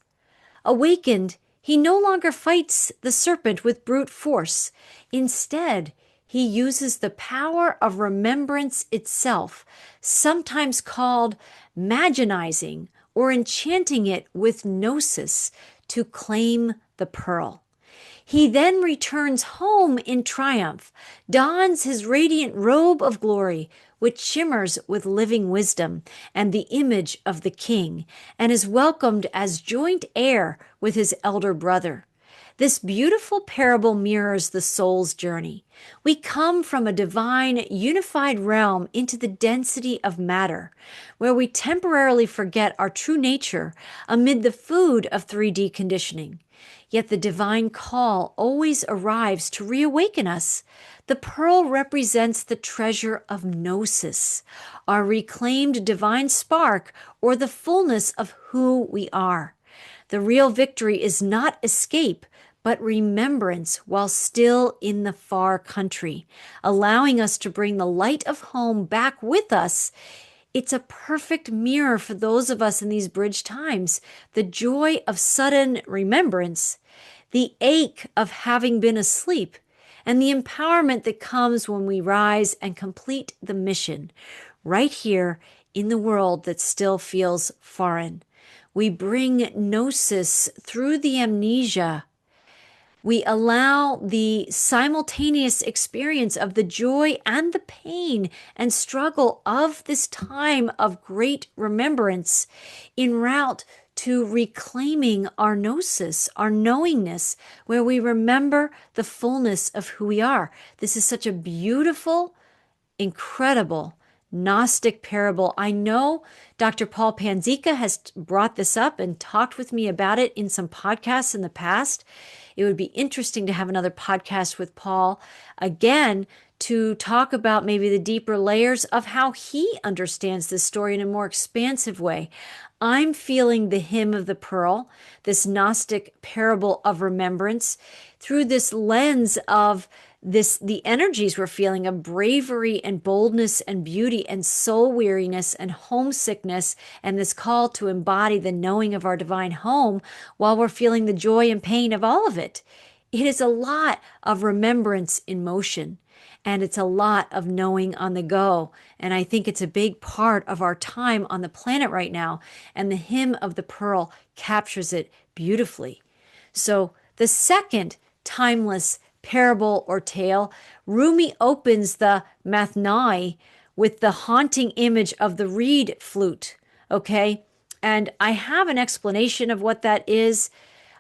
Awakened, he no longer fights the serpent with brute force. Instead, he uses the power of remembrance itself, sometimes called maginizing or enchanting it with gnosis, to claim the pearl. He then returns home in triumph, dons his radiant robe of glory, which shimmers with living wisdom and the image of the king, and is welcomed as joint heir with his elder brother. This beautiful parable mirrors the soul's journey. We come from a divine, unified realm into the density of matter, where we temporarily forget our true nature amid the food of 3D conditioning. Yet the divine call always arrives to reawaken us. The pearl represents the treasure of gnosis, our reclaimed divine spark, or the fullness of who we are. The real victory is not escape, but remembrance while still in the far country, allowing us to bring the light of home back with us. It's a perfect mirror for those of us in these bridge times, the joy of sudden remembrance, the ache of having been asleep, and the empowerment that comes when we rise and complete the mission right here in the world that still feels foreign. We bring gnosis through the amnesia. We allow the simultaneous experience of the joy and the pain and struggle of this time of great remembrance en route to reclaiming our gnosis, our knowingness, where we remember the fullness of who we are. This is such a beautiful, incredible Gnostic parable. I know Dr. Paul Panzica has brought this up and talked with me about it in some podcasts in the past. It would be interesting to have another podcast with Paul again to talk about maybe the deeper layers of how he understands this story in a more expansive way. I'm feeling the Hymn of the Pearl, this Gnostic parable of remembrance, through this lens of the energies we're feeling of bravery and boldness and beauty and soul weariness and homesickness, and this call to embody the knowing of our divine home while we're feeling the joy and pain of all of it. It is a lot of remembrance in motion. and it's a lot of knowing on the go. And I think it's a big part of our time on the planet right now. And the Hymn of the Pearl captures it beautifully. So the second timeless parable or tale, Rumi opens the Mathnai with the haunting image of the reed flute. Okay. And I have an explanation of what that is.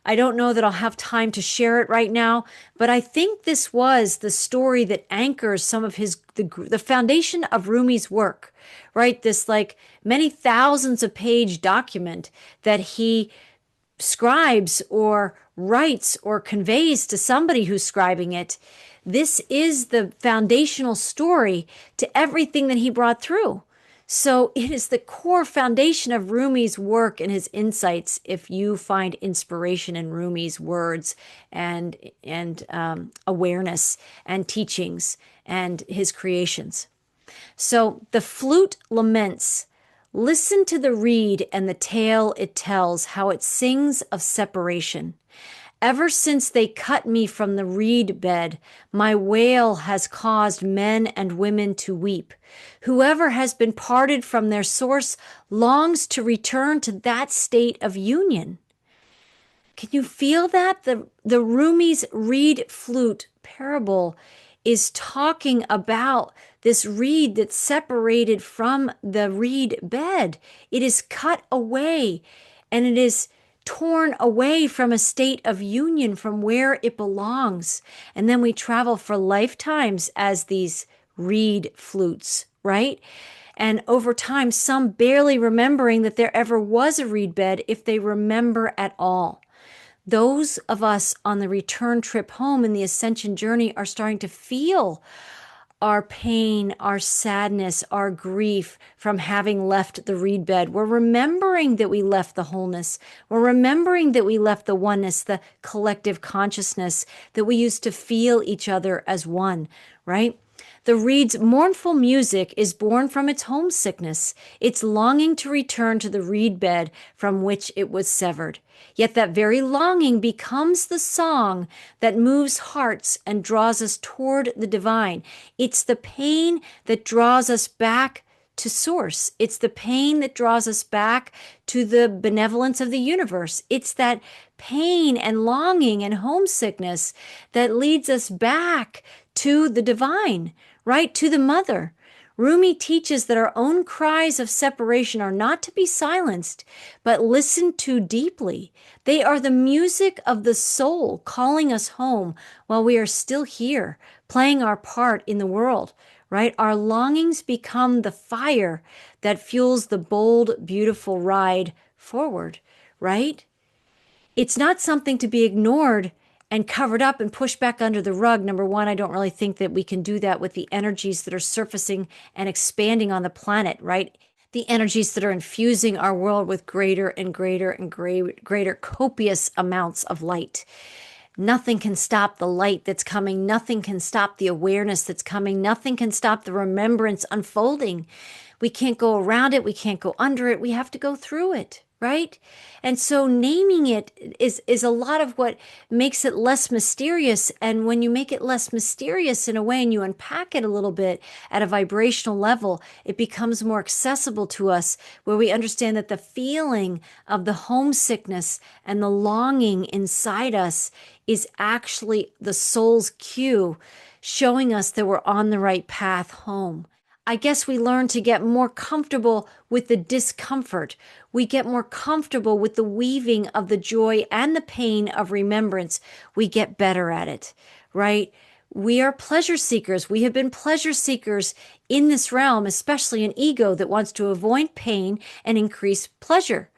I don't know that I'll have time to share it right now, but I think this was the story that anchors some of the foundation of Rumi's work, right? This like many thousands of page document that he scribes or writes or conveys to somebody who's scribing it. This is the foundational story to everything that he brought through. So it is the core foundation of Rumi's work and his insights. If you find inspiration in Rumi's words and awareness and teachings and his creations. So the flute laments. Listen to the reed and the tale it tells, how it sings of separation. Ever since they cut me from the reed bed, my wail has caused men and women to weep. Whoever has been parted from their source longs to return to that state of union. Can you feel that? The Rumi's reed flute parable is talking about this reed that's separated from the reed bed. It is cut away, and it is torn away from a state of union from where it belongs. And then we travel for lifetimes as these reed flutes, right? And over time, some barely remembering that there ever was a reed bed, if they remember at all. Those of us on the return trip home in the ascension journey are starting to feel our pain, our sadness, our grief from having left the reed bed. We're remembering that we left the wholeness. We're remembering that we left the oneness, the collective consciousness, that we used to feel each other as one, right? The reed's mournful music is born from its homesickness, its longing to return to the reed bed from which it was severed. Yet that very longing becomes the song that moves hearts and draws us toward the divine. It's the pain that draws us back to source. It's the pain that draws us back to the benevolence of the universe. It's that pain and longing and homesickness that leads us back to the divine, right? To the mother. Rumi teaches that our own cries of separation are not to be silenced, but listened to deeply. They are the music of the soul calling us home while we are still here, playing our part in the world, right? Our longings become the fire that fuels the bold, beautiful ride forward, right? It's not something to be ignored and covered up and pushed back under the rug. Number one, I don't really think that we can do that with the energies that are surfacing and expanding on the planet, right? The energies that are infusing our world with greater and greater and greater copious amounts of light. Nothing can stop the light that's coming. Nothing can stop the awareness that's coming. Nothing can stop the remembrance unfolding. We can't go around it. We can't go under it. We have to go through it, right? And so naming it is a lot of what makes it less mysterious. And when you make it less mysterious in a way and you unpack it a little bit at a vibrational level, it becomes more accessible to us, where we understand that the feeling of the homesickness and the longing inside us is actually the soul's cue showing us that we're on the right path home. I guess we learn to get more comfortable with the discomfort. We get more comfortable with the weaving of the joy and the pain of remembrance. We get better at it, right? We are pleasure seekers. We have been pleasure seekers in this realm, especially an ego that wants to avoid pain and increase pleasure.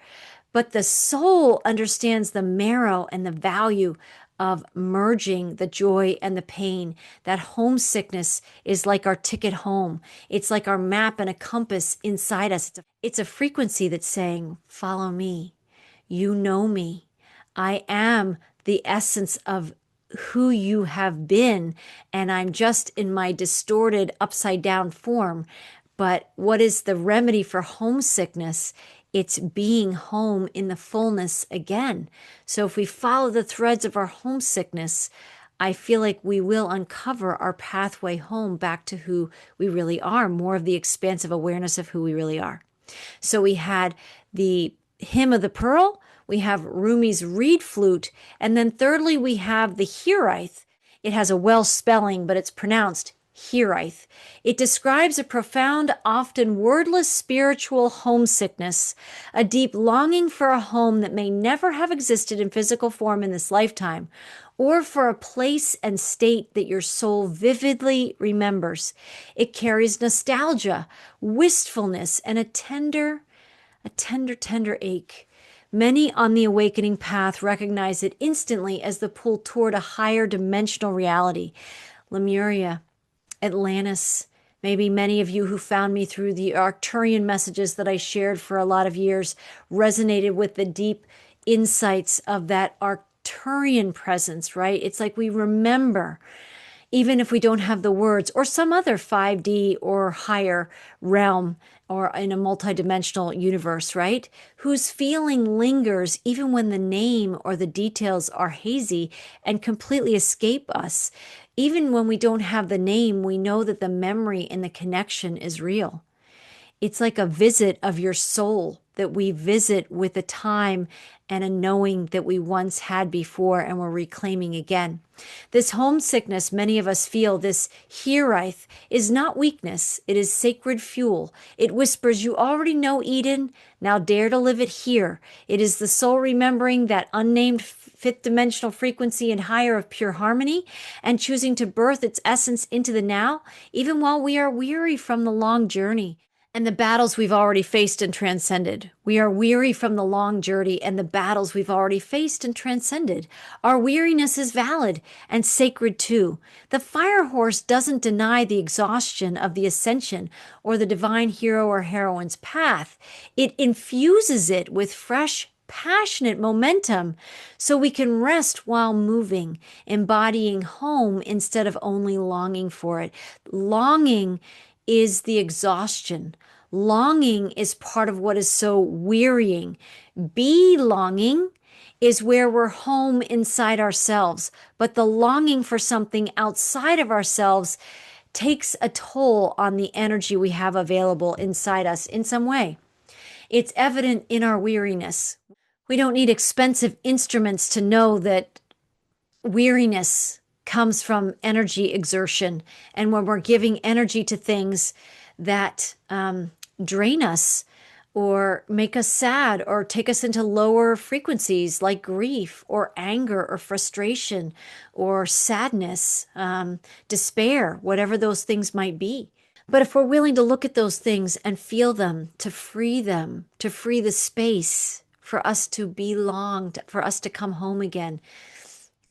But the soul understands the marrow and the value of merging the joy and the pain. That homesickness is like our ticket home. It's like our map and a compass inside us. It's a frequency that's saying, follow me. You know me. I am the essence of who you have been, and I'm just in my distorted upside down form. But what is the remedy for homesickness? It's being home in the fullness again. So if we follow the threads of our homesickness, I feel like we will uncover our pathway home back to who we really are, more of the expansive awareness of who we really are. So we had the Hymn of the Pearl, we have Rumi's reed flute, and then thirdly, we have the Hiraeth. It has a Welsh spelling, but it's pronounced Hiraeth. It describes a profound, often wordless spiritual homesickness, a deep longing for a home that may never have existed in physical form in this lifetime, or for a place and state that your soul vividly remembers. It carries nostalgia, wistfulness, and a tender ache. Many on the awakening path recognize it instantly as the pull toward a higher dimensional reality. Lemuria, Atlantis, maybe many of you who found me through the Arcturian messages that I shared for a lot of years resonated with the deep insights of that Arcturian presence, right? It's like we remember, even if we don't have the words, or some other 5D or higher realm or in a multidimensional universe, right? Whose feeling lingers even when the name or the details are hazy and completely escape us. Even when we don't have the name, we know that the memory and the connection is real. It's like a visit of your soul that we visit with a time and a knowing that we once had before and we're reclaiming again. This homesickness many of us feel, this Hiraeth, is not weakness. It is sacred fuel. It whispers, you already know Eden, now dare to live it here. It is the soul remembering that unnamed fifth dimensional frequency and higher of pure harmony and choosing to birth its essence into the now, even while we are weary from the long journey and the battles we've already faced and transcended. We are weary from the long journey and the battles we've already faced and transcended. Our weariness is valid and sacred too. The fire horse doesn't deny the exhaustion of the ascension or the divine hero or heroine's path. It infuses it with fresh, passionate momentum so we can rest while moving, embodying home instead of only longing for it. Longing is the exhaustion. Longing is part of what is so wearying. Belonging is where we're home inside ourselves, but the longing for something outside of ourselves takes a toll on the energy we have available inside us in some way. It's evident in our weariness. We don't need expensive instruments to know that weariness comes from energy exertion. And when we're giving energy to things that drain us or make us sad or take us into lower frequencies like grief or anger or frustration or sadness, despair, whatever those things might be. But if we're willing to look at those things and feel them, to free the space for us to belong, for us to come home again,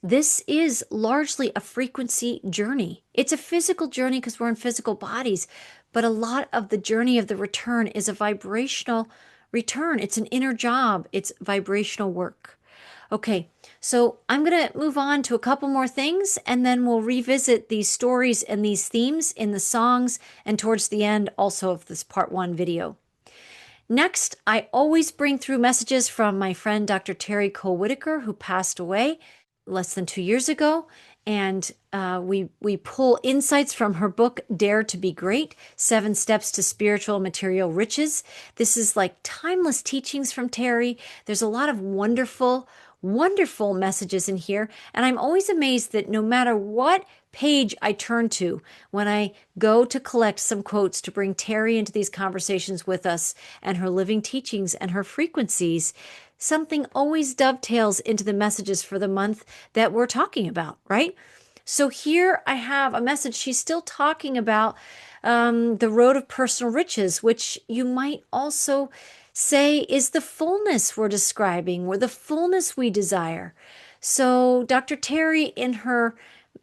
this is largely a frequency journey. It's a physical journey because we're in physical bodies, but a lot of the journey of the return is a vibrational return. It's an inner job. It's vibrational work. Okay, so I'm going to move on to a couple more things, and then we'll revisit these stories and these themes in the songs and towards the end also of this part 1 video. Next, I always bring through messages from my friend Dr. Terry Cole Whitaker, who passed away less than 2 years ago. And we pull insights from her book, Dare to Be Great, 7 Steps to Spiritual Material Riches. This is like timeless teachings from Terry. There's a lot of wonderful messages in here. And I'm always amazed that no matter what page I turn to when I go to collect some quotes to bring Terry into these conversations with us and her living teachings and her frequencies, something always dovetails into the messages for the month that we're talking about, right? So here I have a message. She's still talking about the road of personal riches, which you might also say is the fullness we're describing, or the fullness we desire. So Dr. Terry, in her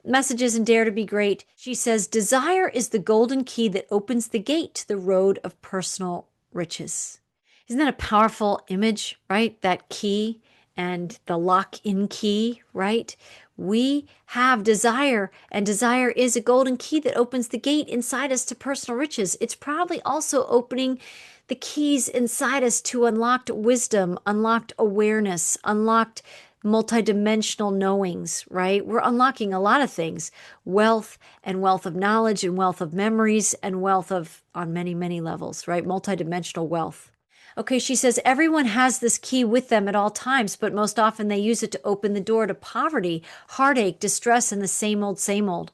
messages in Dare to Be Great, she says, desire is the golden key that opens the gate to the road of personal riches. Isn't that a powerful image, right? That key and the lock-in key, right? We have desire, and desire is a golden key that opens the gate inside us to personal riches. It's probably also opening the keys inside us to unlocked wisdom, unlocked awareness, unlocked multidimensional knowings, right? We're unlocking a lot of things, wealth and wealth of knowledge and wealth of memories and wealth of on many, many levels, right? Multidimensional wealth. Okay, she says everyone has this key with them at all times, but most often they use it to open the door to poverty, heartache, distress, and the same old, same old.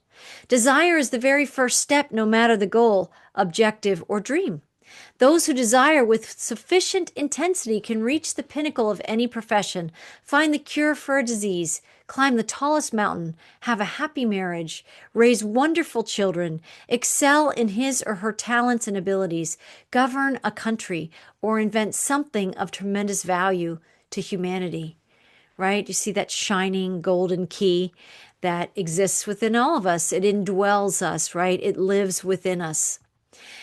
Desire is the very first step, no matter the goal, objective, or dream. Those who desire with sufficient intensity can reach the pinnacle of any profession, find the cure for a disease, climb the tallest mountain, have a happy marriage, raise wonderful children, excel in his or her talents and abilities, govern a country, or invent something of tremendous value to humanity. Right? You see that shining golden key that exists within all of us. It indwells us, right? It lives within us.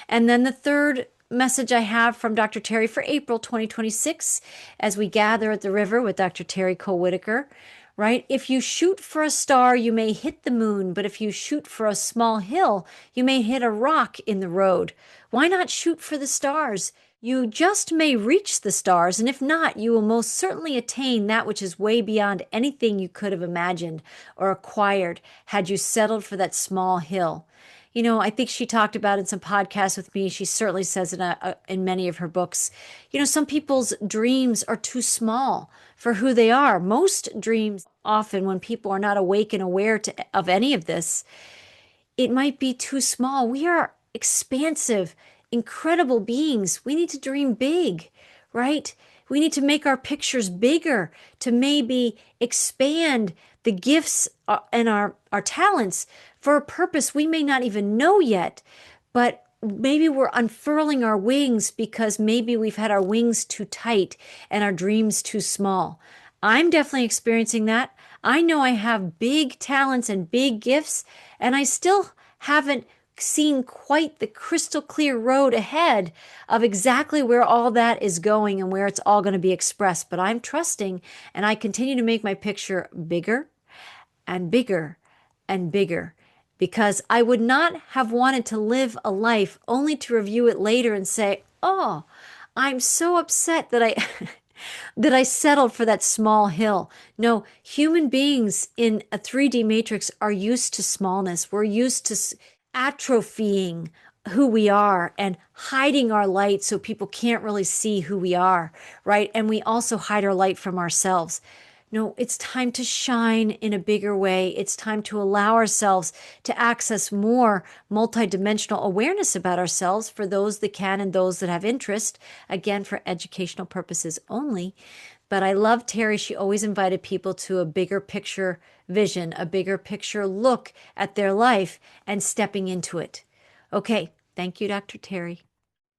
And then the third message I have from Dr. Terry for April 2026, as we gather at the river with Dr. Terry Cole Whitaker, right? If you shoot for a star, you may hit the moon, but if you shoot for a small hill, you may hit a rock in the road. Why not shoot for the stars? You just may reach the stars, and if not, you will most certainly attain that which is way beyond anything you could have imagined or acquired had you settled for that small hill. You know, I think she talked about in some podcasts with me. She certainly says it in many of her books. You know, some people's dreams are too small for who they are. Most dreams, often when people are not awake and aware of any of this, it might be too small. We are expansive, incredible beings. We need to dream big, right? We need to make our pictures bigger to maybe expand the gifts and our talents for a purpose we may not even know yet, but maybe we're unfurling our wings because maybe we've had our wings too tight and our dreams too small. I'm definitely experiencing that. I know I have big talents and big gifts, and I still haven't seen quite the crystal clear road ahead of exactly where all that is going and where it's all going to be expressed. But I'm trusting, and I continue to make my picture bigger and bigger and bigger, because I would not have wanted to live a life only to review it later and say, oh, I'm so upset that I that I settled for that small hill. No, human beings in a 3D matrix are used to smallness. We're used to atrophying who we are and hiding our light so people can't really see who we are, right? And we also hide our light from ourselves. No, it's time to shine in a bigger way. It's time to allow ourselves to access more multidimensional awareness about ourselves for those that can and those that have interest, again, for educational purposes only. But I love Terry. She always invited people to a bigger picture vision, a bigger picture look at their life and stepping into it. Okay. Thank you, Dr. Terry.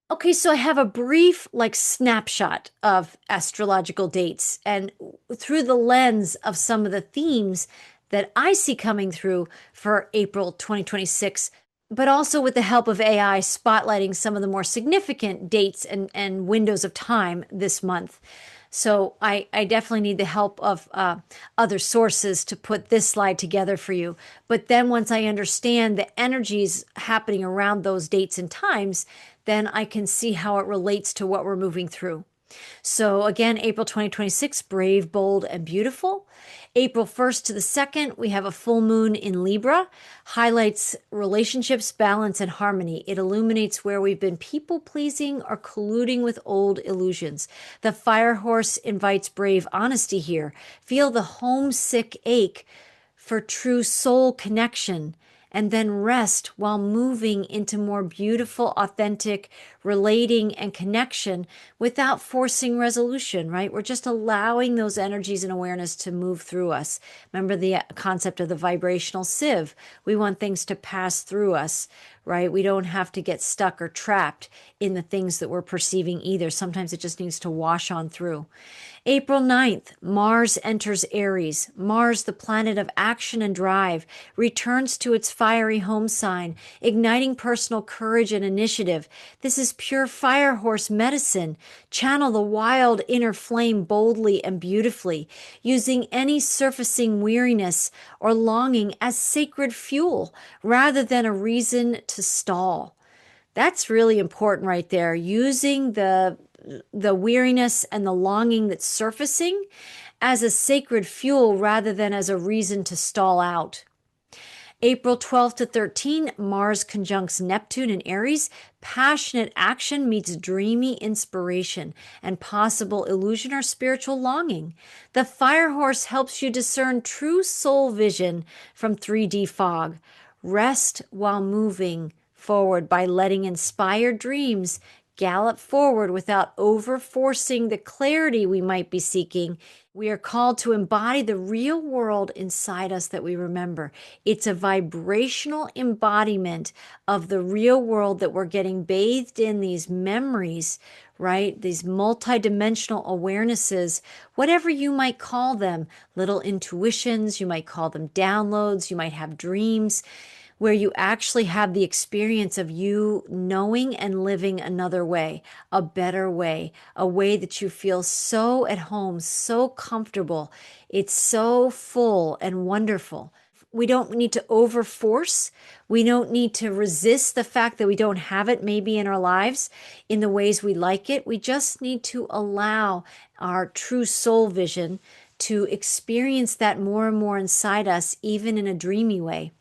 Okay, so I have a brief snapshot of astrological dates and through the lens of some of the themes that I see coming through for April 2026, but also with the help of AI spotlighting some of the more significant dates and windows of time this month. So I definitely need the help of other sources to put this slide together for you. But then once I understand the energies happening around those dates and times, then I can see how it relates to what we're moving through. So again, April 2026, brave, bold, and beautiful. April 1st to the 2nd, we have a full moon in Libra, highlights relationships, balance, and harmony. It illuminates where we've been people-pleasing or colluding with old illusions. The fire horse invites brave honesty here. Feel the homesick ache for true soul connection, and then rest while moving into more beautiful, authentic relating and connection without forcing resolution, right? We're just allowing those energies and awareness to move through us. Remember the concept of the vibrational sieve. We want things to pass through us, right? We don't have to get stuck or trapped in the things that we're perceiving either. Sometimes it just needs to wash on through. April 9th, Mars enters Aries. Mars, the planet of action and drive, returns to its fiery home sign, igniting personal courage and initiative. This is pure fire horse medicine. Channel the wild inner flame boldly and beautifully, using any surfacing weariness or longing as sacred fuel rather than a reason to stall. That's really important right there. Using the weariness and the longing that's surfacing as a sacred fuel rather than as a reason to stall out. April 12 to 13, Mars conjuncts Neptune in Aries. Passionate action meets dreamy inspiration and possible illusion or spiritual longing. The fire horse helps you discern true soul vision from 3D fog. Rest while moving forward by letting inspired dreams gallop forward without over-forcing the clarity we might be seeking. We are called to embody the real world inside us that we remember. It's a vibrational embodiment of the real world that we're getting bathed in, these memories, right? These multidimensional awarenesses, whatever you might call them, little intuitions, you might call them downloads, you might have dreams, where you actually have the experience of you knowing and living another way, a better way, a way that you feel so at home, so comfortable. It's so full and wonderful. We don't need to overforce. We don't need to resist the fact that we don't have it maybe in our lives in the ways we like it. We just need to allow our true soul vision to experience that more and more inside us, even in a dreamy way.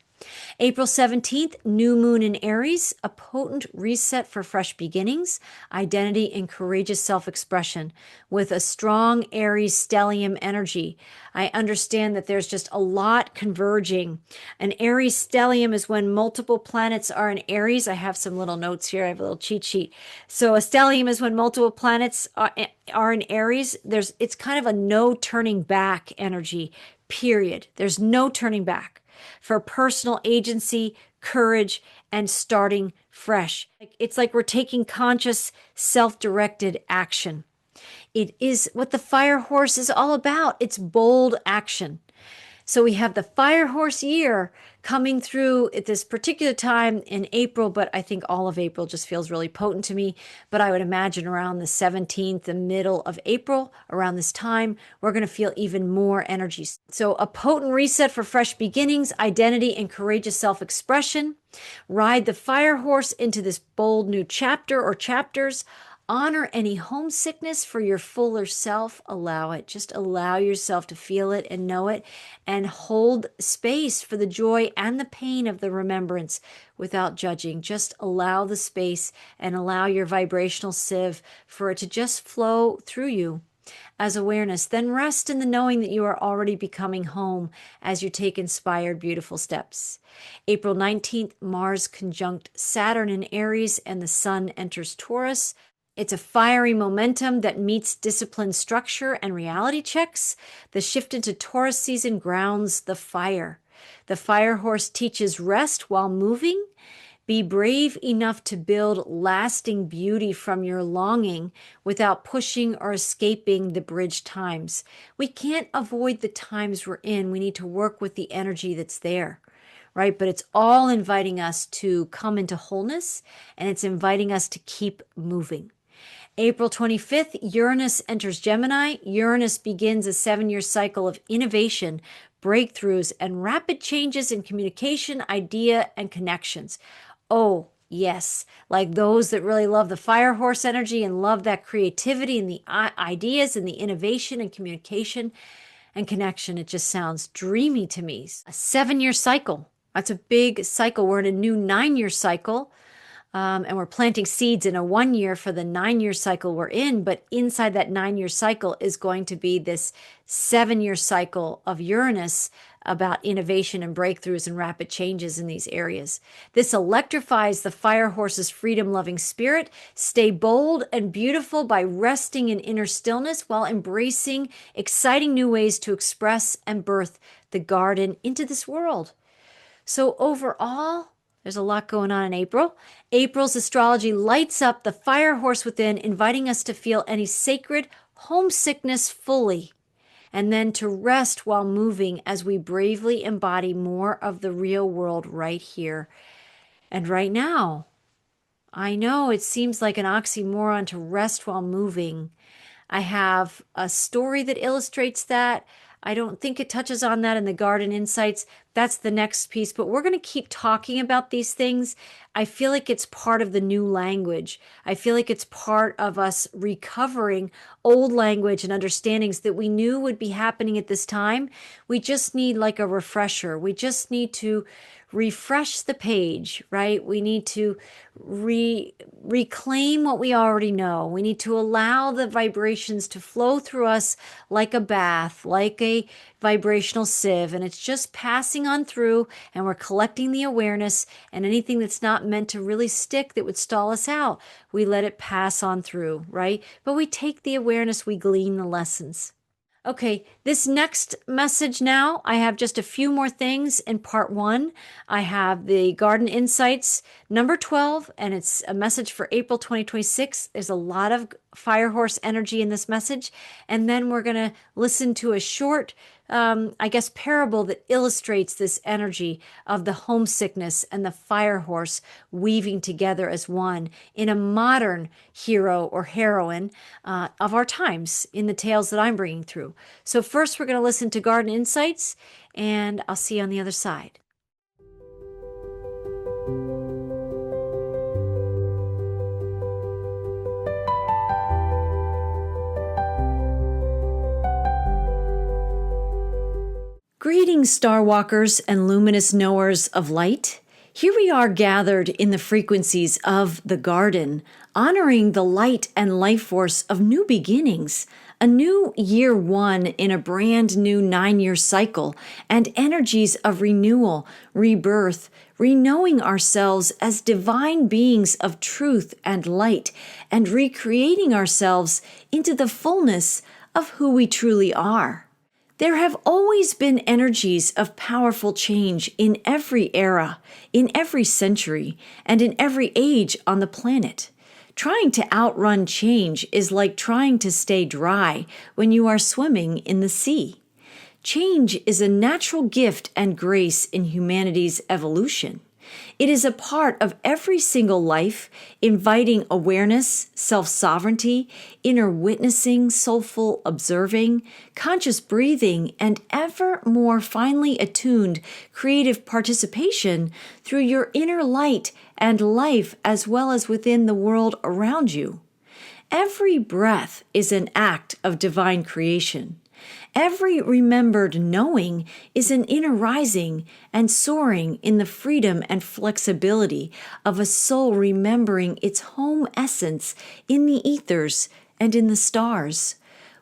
April 17th, new moon in Aries, a potent reset for fresh beginnings, identity, and courageous self-expression with a strong Aries stellium energy. I understand that there's just a lot converging. An Aries stellium is when multiple planets are in Aries. I have some little notes here. I have a little cheat sheet. So a stellium is when multiple planets are in Aries. It's kind of a no turning back energy, period. There's no turning back for personal agency, courage, and starting fresh. It's like we're taking conscious, self-directed action. It is what the fire horse is all about. It's bold action. So we have the fire horse year coming through at this particular time in April, but I think all of April just feels really potent to me. But I would imagine around the 17th, the middle of April, around this time, we're going to feel even more energy. So a potent reset for fresh beginnings, identity, and courageous self-expression. Ride the fire horse into this bold new chapter or chapters. Honor any homesickness for your fuller self. Allow it. Just allow yourself to feel it and know it, and hold space for the joy and the pain of the remembrance without judging. Just allow the space and allow your vibrational sieve for it to just flow through you as awareness. Then rest in the knowing that you are already becoming home as you take inspired, beautiful steps. April 19th, Mars conjunct Saturn in Aries and the Sun enters Taurus. It's a fiery momentum that meets disciplined structure and reality checks. The shift into Taurus season grounds the fire. The fire horse teaches rest while moving. Be brave enough to build lasting beauty from your longing without pushing or escaping the bridge times. We can't avoid the times we're in. We need to work with the energy that's there, right? But it's all inviting us to come into wholeness, and it's inviting us to keep moving. April 25th, Uranus enters Gemini. Uranus begins a 7-year cycle of innovation, breakthroughs, and rapid changes in communication, idea, and connections. Oh, yes, like those that really love the fire horse energy and love that creativity and the ideas and the innovation and communication and connection. It just sounds dreamy to me. A 7-year cycle. That's a big cycle. We're in a new 9-year cycle. And we're planting seeds in a 1 year for the 9-year cycle we're in. But inside that 9-year cycle is going to be this 7-year cycle of Uranus about innovation and breakthroughs and rapid changes in these areas. This electrifies the fire horse's freedom-loving spirit. Stay bold and beautiful by resting in inner stillness while embracing exciting new ways to express and birth the garden into this world. So overall, there's a lot going on in April. April's astrology lights up the fire horse within, inviting us to feel any sacred homesickness fully, and then to rest while moving as we bravely embody more of the real world right here and right now. I know it seems like an oxymoron to rest while moving. I have a story that illustrates that. I don't think it touches on that in the Garden Insights. That's the next piece, but we're going to keep talking about these things. I feel like it's part of the new language. I feel like it's part of us recovering old language and understandings that we knew would be happening at this time. We just need like a refresher. We just need to refresh the page, right? We need to reclaim what we already know. We need to allow the vibrations to flow through us like a bath, like a vibrational sieve, and it's just passing on through, and we're collecting the awareness, and anything that's not meant to really stick that would stall us out, we let it pass on through, right? But we take the awareness, we glean the lessons. Okay, this next message now, I have just a few more things in part 1. I have the Garden Insights number 12, and it's a message for April 2026. There's a lot of fire horse energy in this message. And then we're going to listen to a short, parable that illustrates this energy of the homesickness and the fire horse weaving together as one in a modern hero or heroine of our times in the tales that I'm bringing through. So first, we're going to listen to Garden Insights, and I'll see you on the other side. Greetings, Starwalkers and luminous knowers of light. Here we are gathered in the frequencies of the garden, honoring the light and life force of new beginnings, a new year 1 in a brand new 9-year cycle, and energies of renewal, rebirth, reknowing ourselves as divine beings of truth and light, and recreating ourselves into the fullness of who we truly are. There have always been energies of powerful change in every era, in every century, and in every age on the planet. Trying to outrun change is like trying to stay dry when you are swimming in the sea. Change is a natural gift and grace in humanity's evolution. It is a part of every single life, inviting awareness, self-sovereignty, inner witnessing, soulful observing, conscious breathing, and ever more finely attuned creative participation through your inner light and life as well as within the world around you. Every breath is an act of divine creation. Every remembered knowing is an inner rising and soaring in the freedom and flexibility of a soul remembering its home essence in the ethers and in the stars.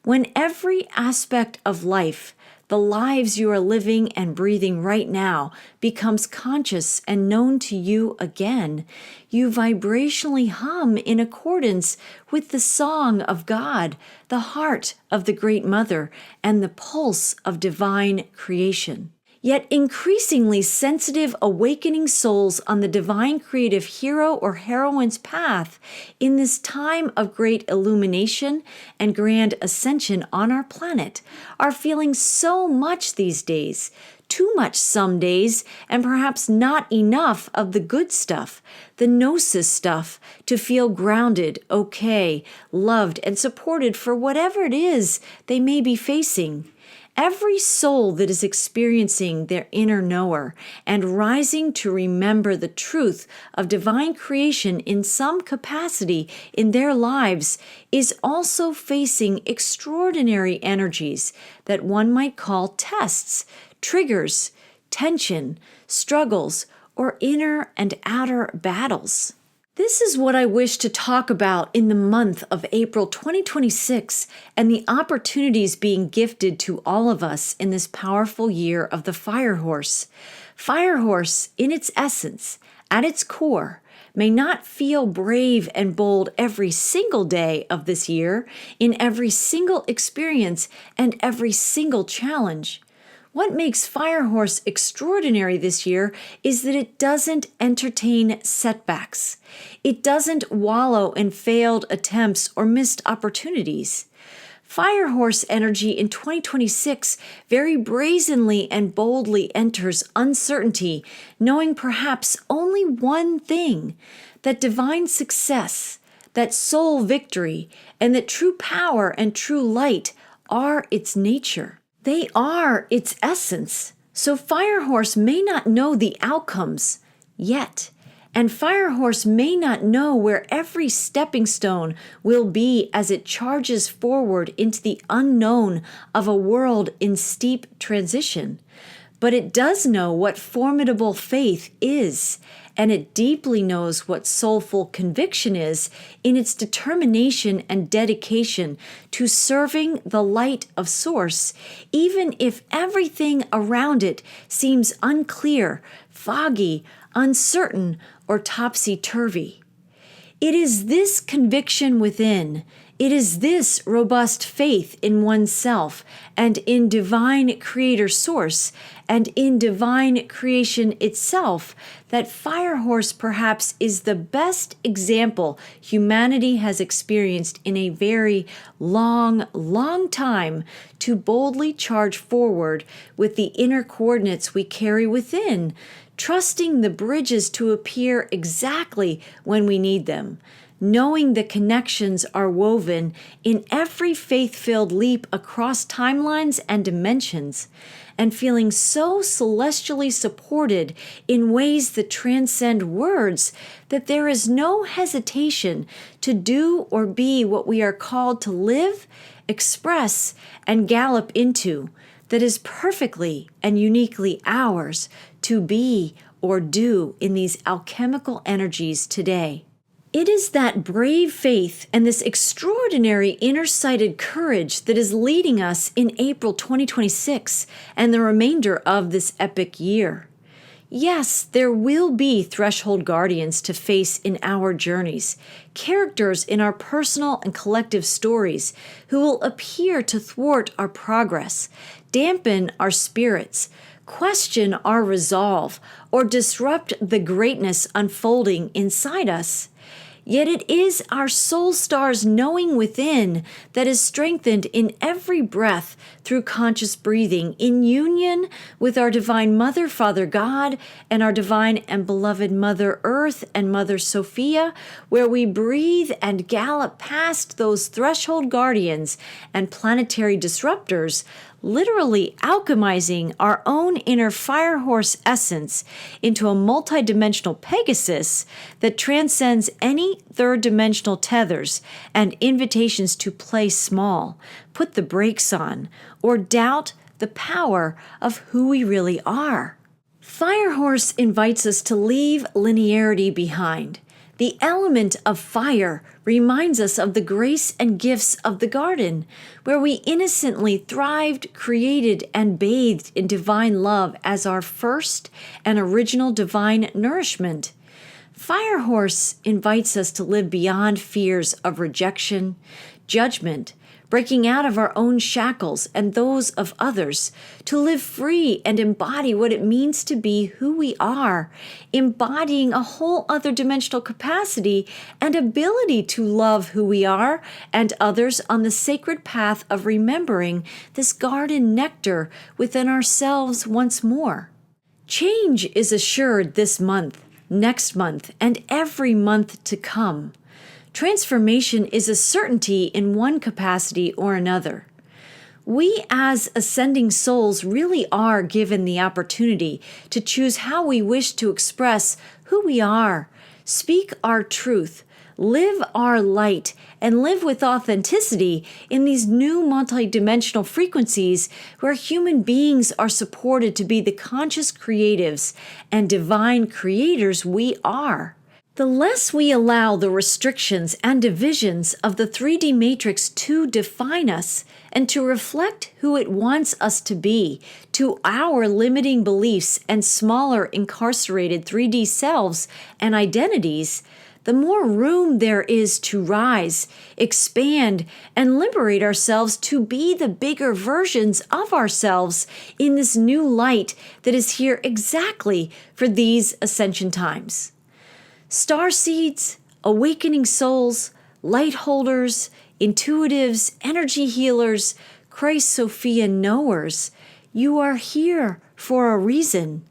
When every aspect of life, the lives you are living and breathing right now, becomes conscious and known to you again, you vibrationally hum in accordance with the song of God, the heart of the Great Mother, and the pulse of divine creation. Yet increasingly sensitive awakening souls on the divine creative hero or heroine's path in this time of great illumination and grand ascension on our planet are feeling so much these days, too much some days, and perhaps not enough of the good stuff, the gnosis stuff, to feel grounded, okay, loved, and supported for whatever it is they may be facing. Every soul that is experiencing their inner knower and rising to remember the truth of divine creation in some capacity in their lives is also facing extraordinary energies that one might call tests, triggers, tension, struggles, or inner and outer battles. This is what I wish to talk about in the month of April 2026 and the opportunities being gifted to all of us in this powerful year of the Fire Horse. Fire Horse, in its essence, at its core, may not feel brave and bold every single day of this year, in every single experience and every single challenge. What makes Fire Horse extraordinary this year is that it doesn't entertain setbacks. It doesn't wallow in failed attempts or missed opportunities. Fire Horse energy in 2026 very brazenly and boldly enters uncertainty, knowing perhaps only one thing, that divine success, that soul victory, and that true power and true light are its nature. They are its essence. So Firehorse may not know the outcomes yet. And Firehorse may not know where every stepping stone will be as it charges forward into the unknown of a world in steep transition. But it does know what formidable faith is, and it deeply knows what soulful conviction is in its determination and dedication to serving the light of Source, even if everything around it seems unclear, foggy, uncertain, or topsy-turvy. It is this conviction within, it is this robust faith in oneself and in divine creator source and in divine creation itself that Firehorse perhaps is the best example humanity has experienced in a very long, long time to boldly charge forward with the inner coordinates we carry within, trusting the bridges to appear exactly when we need them, knowing the connections are woven in every faith-filled leap across timelines and dimensions, and feeling so celestially supported in ways that transcend words that there is no hesitation to do or be what we are called to live, express, and gallop into, that is perfectly and uniquely ours to be or do in these alchemical energies today. It is that brave faith and this extraordinary inner-sighted courage that is leading us in April 2026 and the remainder of this epic year. Yes, there will be threshold guardians to face in our journeys, characters in our personal and collective stories who will appear to thwart our progress, dampen our spirits, question our resolve, or disrupt the greatness unfolding inside us. Yet it is our soul star's knowing within that is strengthened in every breath through conscious breathing in union with our divine Mother, Father God, and our divine and beloved Mother Earth and Mother Sophia, where we breathe and gallop past those threshold guardians and planetary disruptors, literally alchemizing our own inner Firehorse essence into a multidimensional Pegasus that transcends any third-dimensional tethers and invitations to play small, put the brakes on, or doubt the power of who we really are. Firehorse invites us to leave linearity behind. The element of fire reminds us of the grace and gifts of the garden, where we innocently thrived, created, and bathed in divine love as our first and original divine nourishment. Firehorse invites us to live beyond fears of rejection, judgment, breaking out of our own shackles and those of others, to live free and embody what it means to be who we are, embodying a whole other dimensional capacity and ability to love who we are and others on the sacred path of remembering this garden nectar within ourselves once more. Change is assured this month, next month, and every month to come. Transformation is a certainty in one capacity or another. We as ascending souls really are given the opportunity to choose how we wish to express who we are, speak our truth, live our light, and live with authenticity in these new multidimensional frequencies where human beings are supported to be the conscious creatives and divine creators we are. The less we allow the restrictions and divisions of the 3D matrix to define us and to reflect who it wants us to be, to our limiting beliefs and smaller incarcerated 3D selves and identities, the more room there is to rise, expand, and liberate ourselves to be the bigger versions of ourselves in this new light that is here exactly for these ascension times. Starseeds, awakening souls, light holders, intuitives, energy healers, Christ Sophia knowers, you are here for a reason.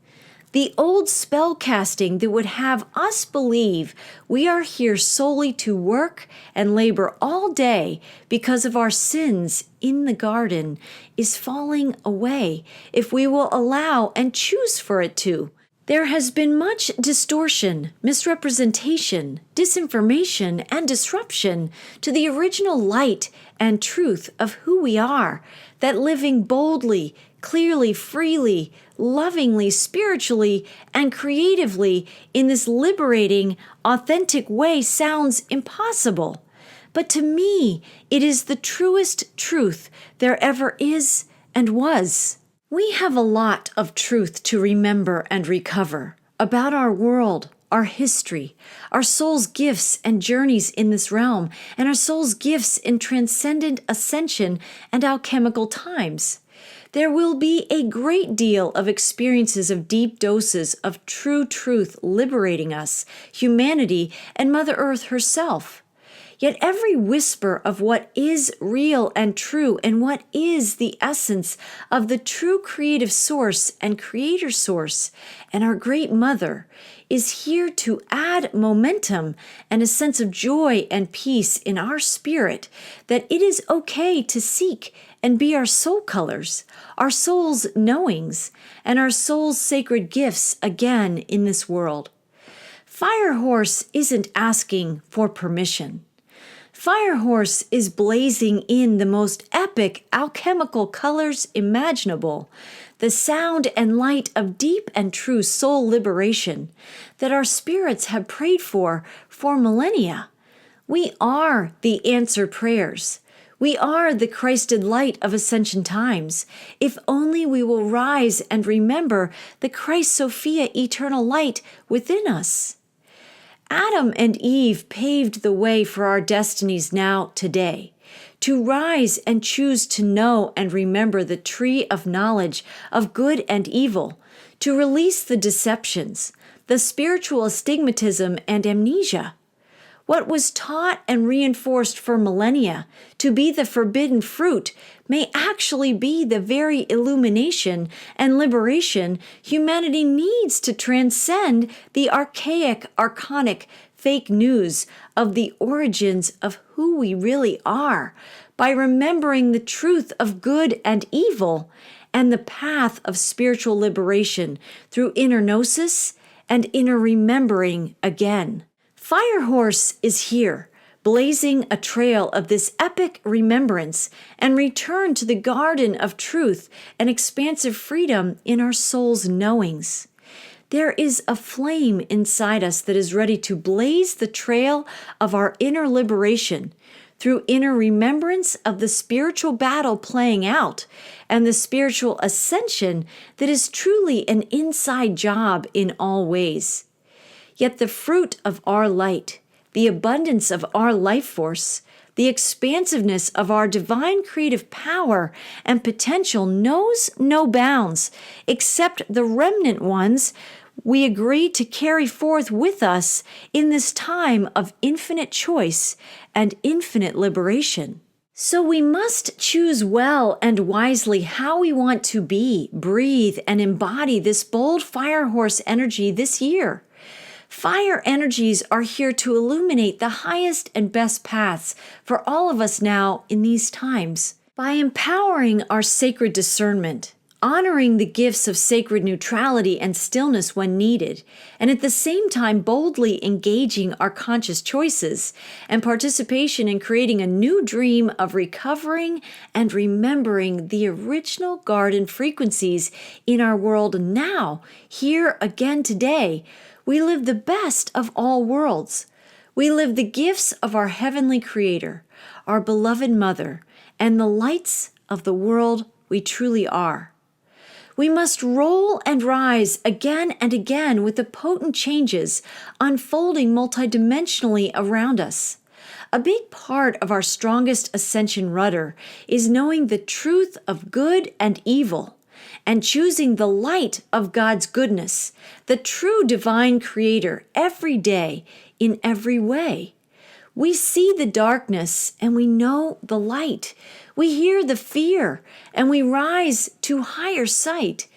The old spell casting that would have us believe we are here solely to work and labor all day because of our sins in the garden is falling away if we will allow and choose for it to. There has been much distortion, misrepresentation, disinformation, and disruption to the original light and truth of who we are, that living boldly, clearly, freely, lovingly, spiritually, and creatively in this liberating, authentic way sounds impossible. But to me, it is the truest truth there ever is and was. We have a lot of truth to remember and recover about our world, our history, our soul's gifts and journeys in this realm, and our soul's gifts in transcendent ascension and alchemical times. There will be a great deal of experiences of deep doses of true truth liberating us, humanity, and Mother Earth herself. Yet every whisper of what is real and true and what is the essence of the true creative source and creator source and our great mother is here to add momentum and a sense of joy and peace in our spirit, that it is okay to seek and be our soul colors, our soul's knowings, and our soul's sacred gifts again in this world. Firehorse isn't asking for permission. Firehorse is blazing in the most epic alchemical colors imaginable, the sound and light of deep and true soul liberation that our spirits have prayed for millennia. We are the answered prayers. We are the Christed light of ascension times, if only we will rise and remember the Christ Sophia eternal light within us. Adam and Eve paved the way for our destinies now, today, to rise and choose to know and remember the tree of knowledge of good and evil, to release the deceptions, the spiritual astigmatism and amnesia. What was taught and reinforced for millennia to be the forbidden fruit may actually be the very illumination and liberation humanity needs to transcend the archaic, archonic fake news of the origins of who we really are, by remembering the truth of good and evil and the path of spiritual liberation through inner gnosis and inner remembering again. Firehorse is here, blazing a trail of this epic remembrance and return to the garden of truth and expansive freedom in our soul's knowings. There is a flame inside us that is ready to blaze the trail of our inner liberation through inner remembrance of the spiritual battle playing out and the spiritual ascension that is truly an inside job in all ways. Yet the fruit of our light, the abundance of our life force, the expansiveness of our divine creative power and potential knows no bounds, except the remnant ones we agree to carry forth with us in this time of infinite choice and infinite liberation. So we must choose well and wisely how we want to be, breathe, and embody this bold firehorse energy this year. Fire energies are here to illuminate the highest and best paths for all of us now in these times. By empowering our sacred discernment, honoring the gifts of sacred neutrality and stillness when needed, and at the same time boldly engaging our conscious choices and participation in creating a new dream of recovering and remembering the original garden frequencies in our world now, here again today, we live the best of all worlds. We live the gifts of our heavenly Creator, our beloved Mother, and the lights of the world we truly are. We must roll and rise again and again with the potent changes unfolding multidimensionally around us. A big part of our strongest ascension rudder is knowing the truth of good and evil, and choosing the light of God's goodness, the true divine creator, every day, in every way. We see the darkness and we know the light. We hear the fear and we rise to higher sight.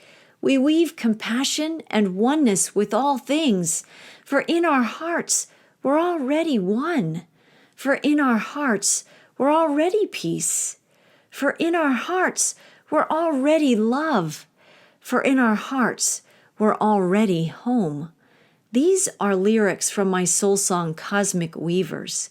We weave compassion and oneness with all things, for in our hearts we're already one. For in our hearts we're already peace. For in our hearts we're already love. For in our hearts we're already home. These are lyrics from my soul song, Cosmic Weavers.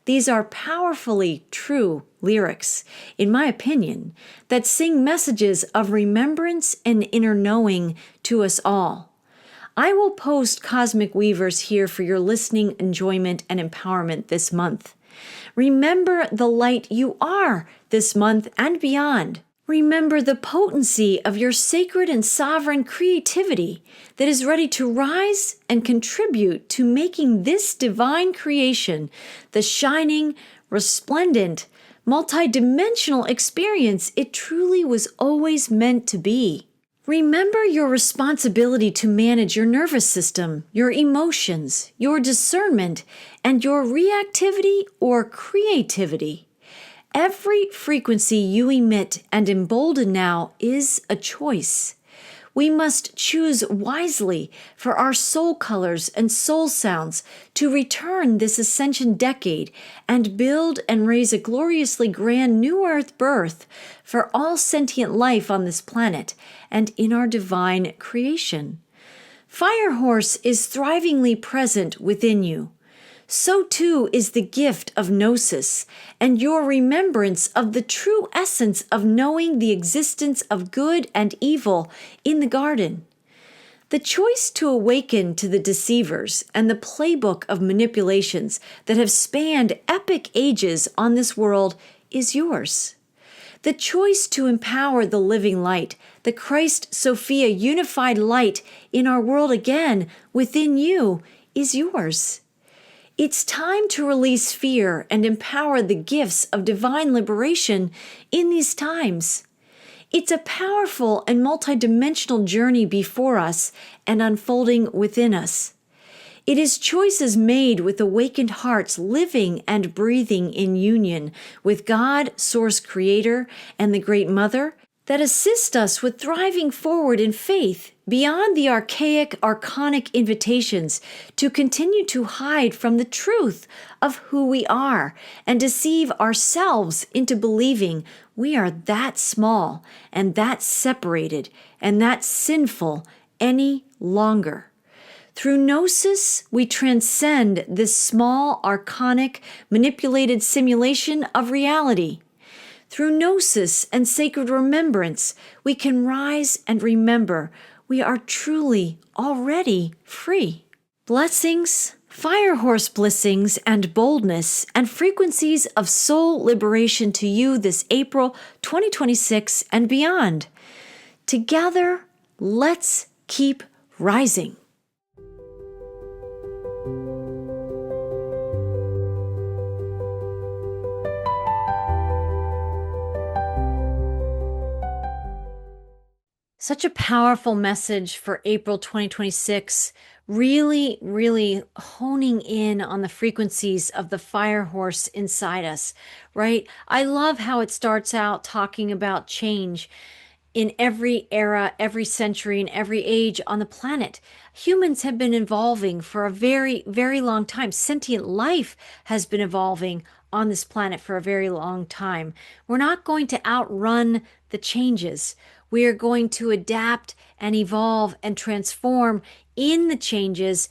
These are powerfully true lyrics, in my opinion, that sing messages of remembrance and inner knowing to us all. I will post Cosmic Weavers here for your listening enjoyment and empowerment this month. Remember the light you are this month and beyond. Remember the potency of your sacred and sovereign creativity that is ready to rise and contribute to making this divine creation the shining, resplendent, multidimensional experience it truly was always meant to be. Remember your responsibility to manage your nervous system, your emotions, your discernment, and your reactivity or creativity. Every frequency you emit and embolden now is a choice. We must choose wisely for our soul colors and soul sounds to return this ascension decade and build and raise a gloriously grand new earth birth for all sentient life on this planet and in our divine creation. Firehorse is thrivingly present within you. So too is the gift of gnosis and your remembrance of the true essence of knowing the existence of good and evil in the garden. The choice to awaken to the deceivers and the playbook of manipulations that have spanned epic ages on this world is yours. The choice to empower the living light, the Christ Sophia unified light in our world again within you, is yours. It's time to release fear and empower the gifts of divine liberation in these times. It's a powerful and multidimensional journey before us and unfolding within us. It is choices made with awakened hearts living and breathing in union with God, Source Creator, and the Great Mother that assist us with thriving forward in faith beyond the archaic, archonic invitations to continue to hide from the truth of who we are and deceive ourselves into believing we are that small and that separated and that sinful any longer. Through gnosis, we transcend this small, archonic, manipulated simulation of reality. Through gnosis and sacred remembrance, we can rise and remember we are truly already free. Blessings, firehorse blessings, and boldness, and frequencies of soul liberation to you this April 2026 and beyond. Together, let's keep rising. Such a powerful message for April 2026, really honing in on the frequencies of the fire horse inside us, right? I love how it starts out talking about change in every era, every century, and every age on the planet. Humans have been evolving for a very, very long time. Sentient life has been evolving on this planet for a very long time. We're not going to outrun the changes. We are going to adapt and evolve and transform in the changes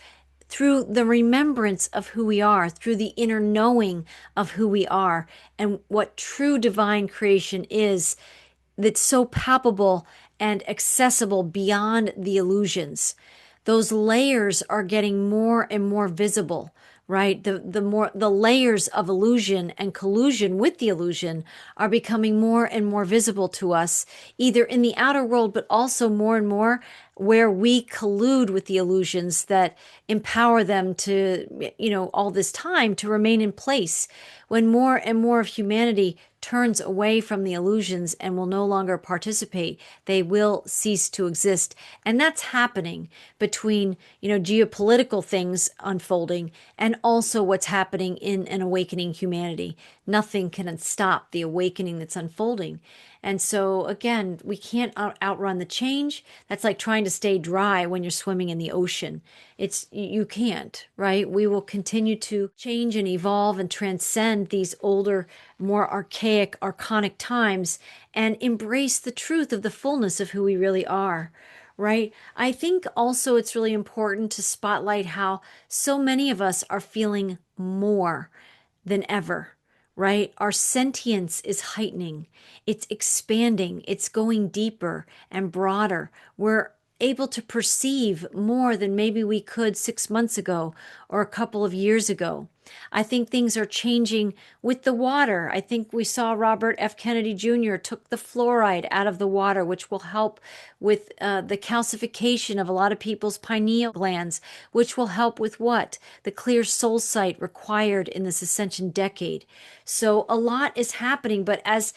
through the remembrance of who we are, through the inner knowing of who we are and what true divine creation is that's so palpable and accessible beyond the illusions. Those layers are getting more and more visible, right? The layers of illusion and collusion with the illusion are becoming more and more visible to us, either in the outer world, but also more and more where we collude with the illusions that empower them to, all this time to remain in place. When more and more of humanity turns away from the illusions and will no longer participate, they will cease to exist. And that's happening between, geopolitical things unfolding and also what's happening in an awakening humanity. Nothing can stop the awakening that's unfolding. And so, again, we can't outrun the change. That's like trying to stay dry when you're swimming in the ocean. You can't, right? We will continue to change and evolve and transcend these older, more archaic, archonic times and embrace the truth of the fullness of who we really are. Right. I think also it's really important to spotlight how so many of us are feeling more than ever, right? Our sentience is heightening, it's expanding, it's going deeper and broader. We're able to perceive more than maybe we could 6 months ago or a couple of years ago. I think things are changing with the water. I think we saw Robert F. Kennedy Jr. took the fluoride out of the water, which will help with the calcification of a lot of people's pineal glands, which will help with what? The clear soul sight required in this ascension decade. So a lot is happening, but as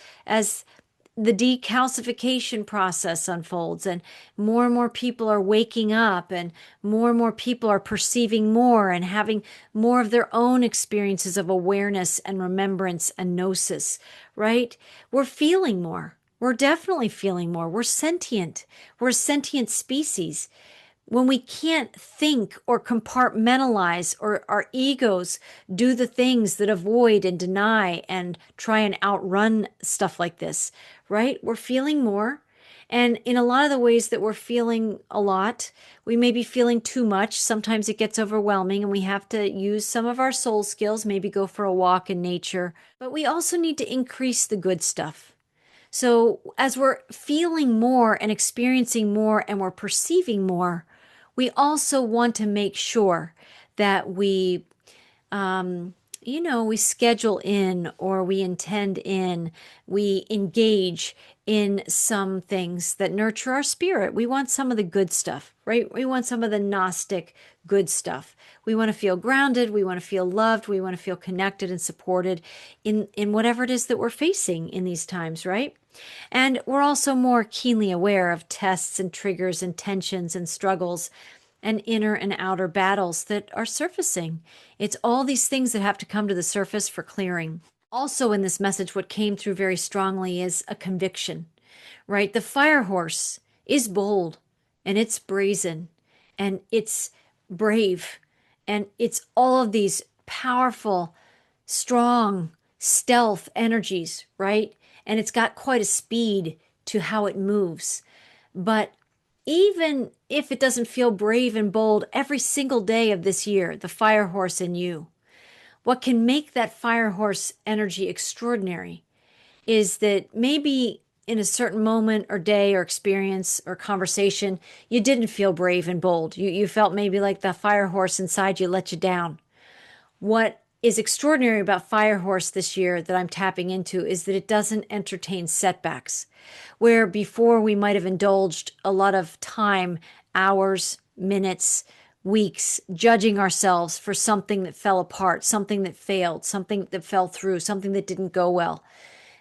the decalcification process unfolds and more people are waking up and more people are perceiving more and having more of their own experiences of awareness and remembrance and gnosis, right? We're feeling more. We're definitely feeling more. We're sentient. We're a sentient species. When we can't think or compartmentalize, or our egos do the things that avoid and deny and try and outrun stuff like this, right? We're feeling more. And in a lot of the ways that we're feeling a lot, we may be feeling too much. Sometimes it gets overwhelming and we have to use some of our soul skills, maybe go for a walk in nature. But we also need to increase the good stuff. So as we're feeling more and experiencing more and we're perceiving more, we also want to make sure that we we schedule in or we intend in, we engage in some things that nurture our spirit. We want some of the good stuff, right? We want some of the Gnostic good stuff. We want to feel grounded. We want to feel loved. We want to feel connected and supported in whatever it is that we're facing in these times, right? And we're also more keenly aware of tests and triggers and tensions and struggles and inner and outer battles that are surfacing. It's all these things that have to come to the surface for clearing. Also in this message, what came through very strongly is a conviction, right? The fire horse is bold and it's brazen and it's brave and it's all of these powerful, strong, stealth energies, right? And it's got quite a speed to how it moves. But even if it doesn't feel brave and bold every single day of this year, the fire horse in you, what can make that fire horse energy extraordinary is that maybe in a certain moment or day or experience or conversation, you didn't feel brave and bold. You felt maybe like the fire horse inside you let you down. What is extraordinary about Fire Horse this year that I'm tapping into is that it doesn't entertain setbacks. Where before we might have indulged a lot of time, hours, minutes, weeks, judging ourselves for something that fell apart, something that failed, something that fell through, something that didn't go well.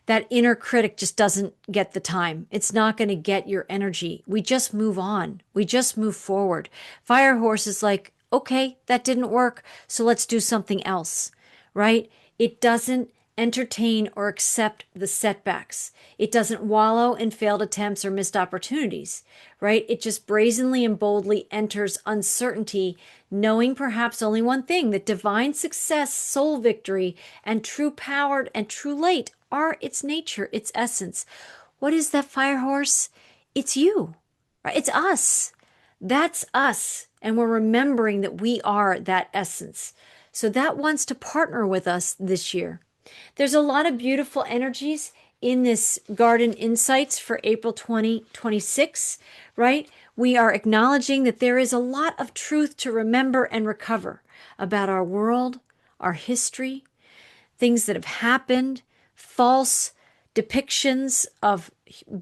That inner critic just doesn't get the time. It's not going to get your energy. We just move on. We just move forward. Fire Horse is like, okay, that didn't work, so let's do something else, right? It doesn't entertain or accept the setbacks. It doesn't wallow in failed attempts or missed opportunities, right? It just brazenly and boldly enters uncertainty, knowing perhaps only one thing, that divine success, soul victory, and true power and true light are its nature, its essence. What is that fire horse? It's you, right? It's us. That's us. And we're remembering that we are that essence. So that wants to partner with us this year. There's a lot of beautiful energies in this Garden Insights for April 2026, right? We are acknowledging that there is a lot of truth to remember and recover about our world, our history, things that have happened, false depictions of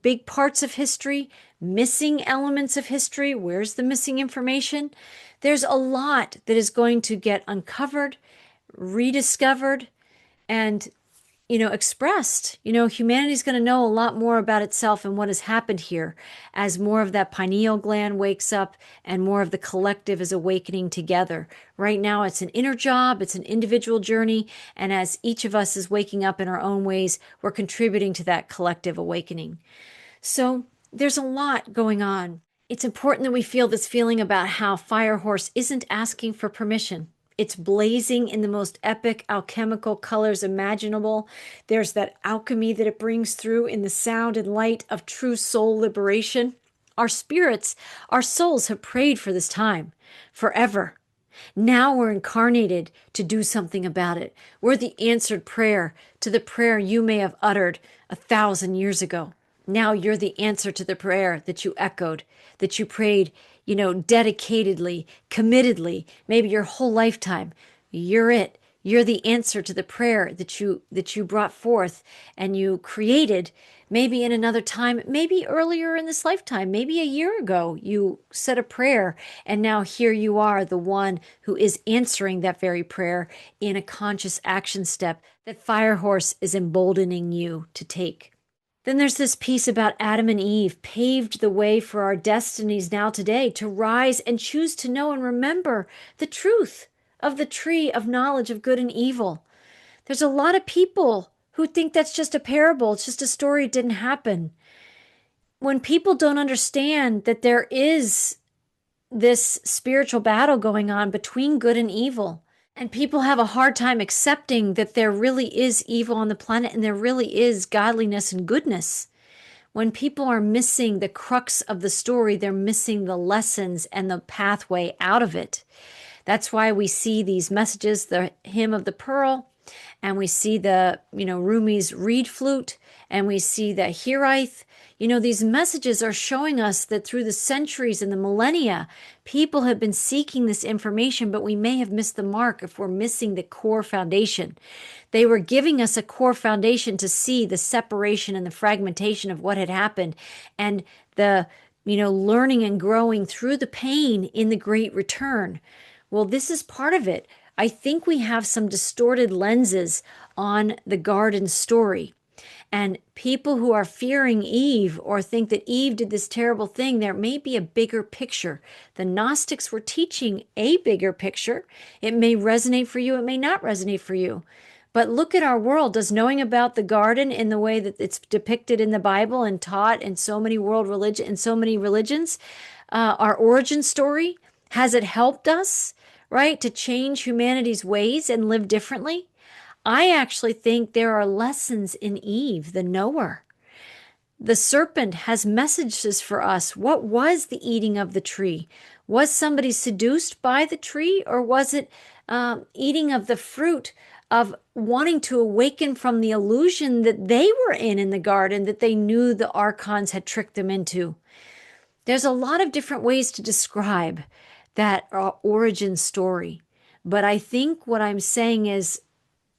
big parts of history, missing elements of history. Where's the missing information? There's a lot that is going to get uncovered, rediscovered, and expressed. Humanity's going to know a lot more about itself and what has happened here as more of that pineal gland wakes up and more of the collective is awakening together. Right now, it's an inner job, it's an individual journey, and as each of us is waking up in our own ways, we're contributing to that collective awakening. So there's a lot going on. It's important that we feel this feeling about how Firehorse isn't asking for permission. It's blazing in the most epic alchemical colors imaginable. There's that alchemy that it brings through in the sound and light of true soul liberation. Our spirits, our souls have prayed for this time forever. Now we're incarnated to do something about it. We're the answered prayer to the prayer you may have uttered 1,000 years ago. Now you're the answer to the prayer that you echoed, that you prayed, dedicatedly, committedly, maybe your whole lifetime. You're it. You're the answer to the prayer that you brought forth and you created maybe in another time, maybe earlier in this lifetime, maybe a year ago, you said a prayer and now here you are, the one who is answering that very prayer in a conscious action step that Firehorse is emboldening you to take. Then there's this piece about Adam and Eve paved the way for our destinies now today to rise and choose to know and remember the truth of the tree of knowledge of good and evil. There's a lot of people who think that's just a parable. It's just a story. It didn't happen. When people don't understand that there is this spiritual battle going on between good and evil, and people have a hard time accepting that there really is evil on the planet and there really is godliness and goodness. When people are missing the crux of the story, they're missing the lessons and the pathway out of it. That's why we see these messages, the hymn of the pearl, and we see the, Rumi's reed flute, and we see the Hiraeth. These messages are showing us that through the centuries and the millennia, people have been seeking this information, but we may have missed the mark if we're missing the core foundation. They were giving us a core foundation to see the separation and the fragmentation of what had happened and the, learning and growing through the pain in the great return. Well, this is part of it. I think we have some distorted lenses on the garden story. And people who are fearing Eve or think that Eve did this terrible thing, there may be a bigger picture. The Gnostics were teaching a bigger picture. It may resonate for you, it may not resonate for you. But look at our world. Does knowing about the garden in the way that it's depicted in the Bible and taught in so many religions, our origin story, has it helped us, right, to change humanity's ways and live differently? I actually think there are lessons in Eve, the knower. The serpent has messages for us. What was the eating of the tree? Was somebody seduced by the tree, or was it eating of the fruit of wanting to awaken from the illusion that they were in the garden that they knew the archons had tricked them into? There's a lot of different ways to describe that origin story. But I think what I'm saying is,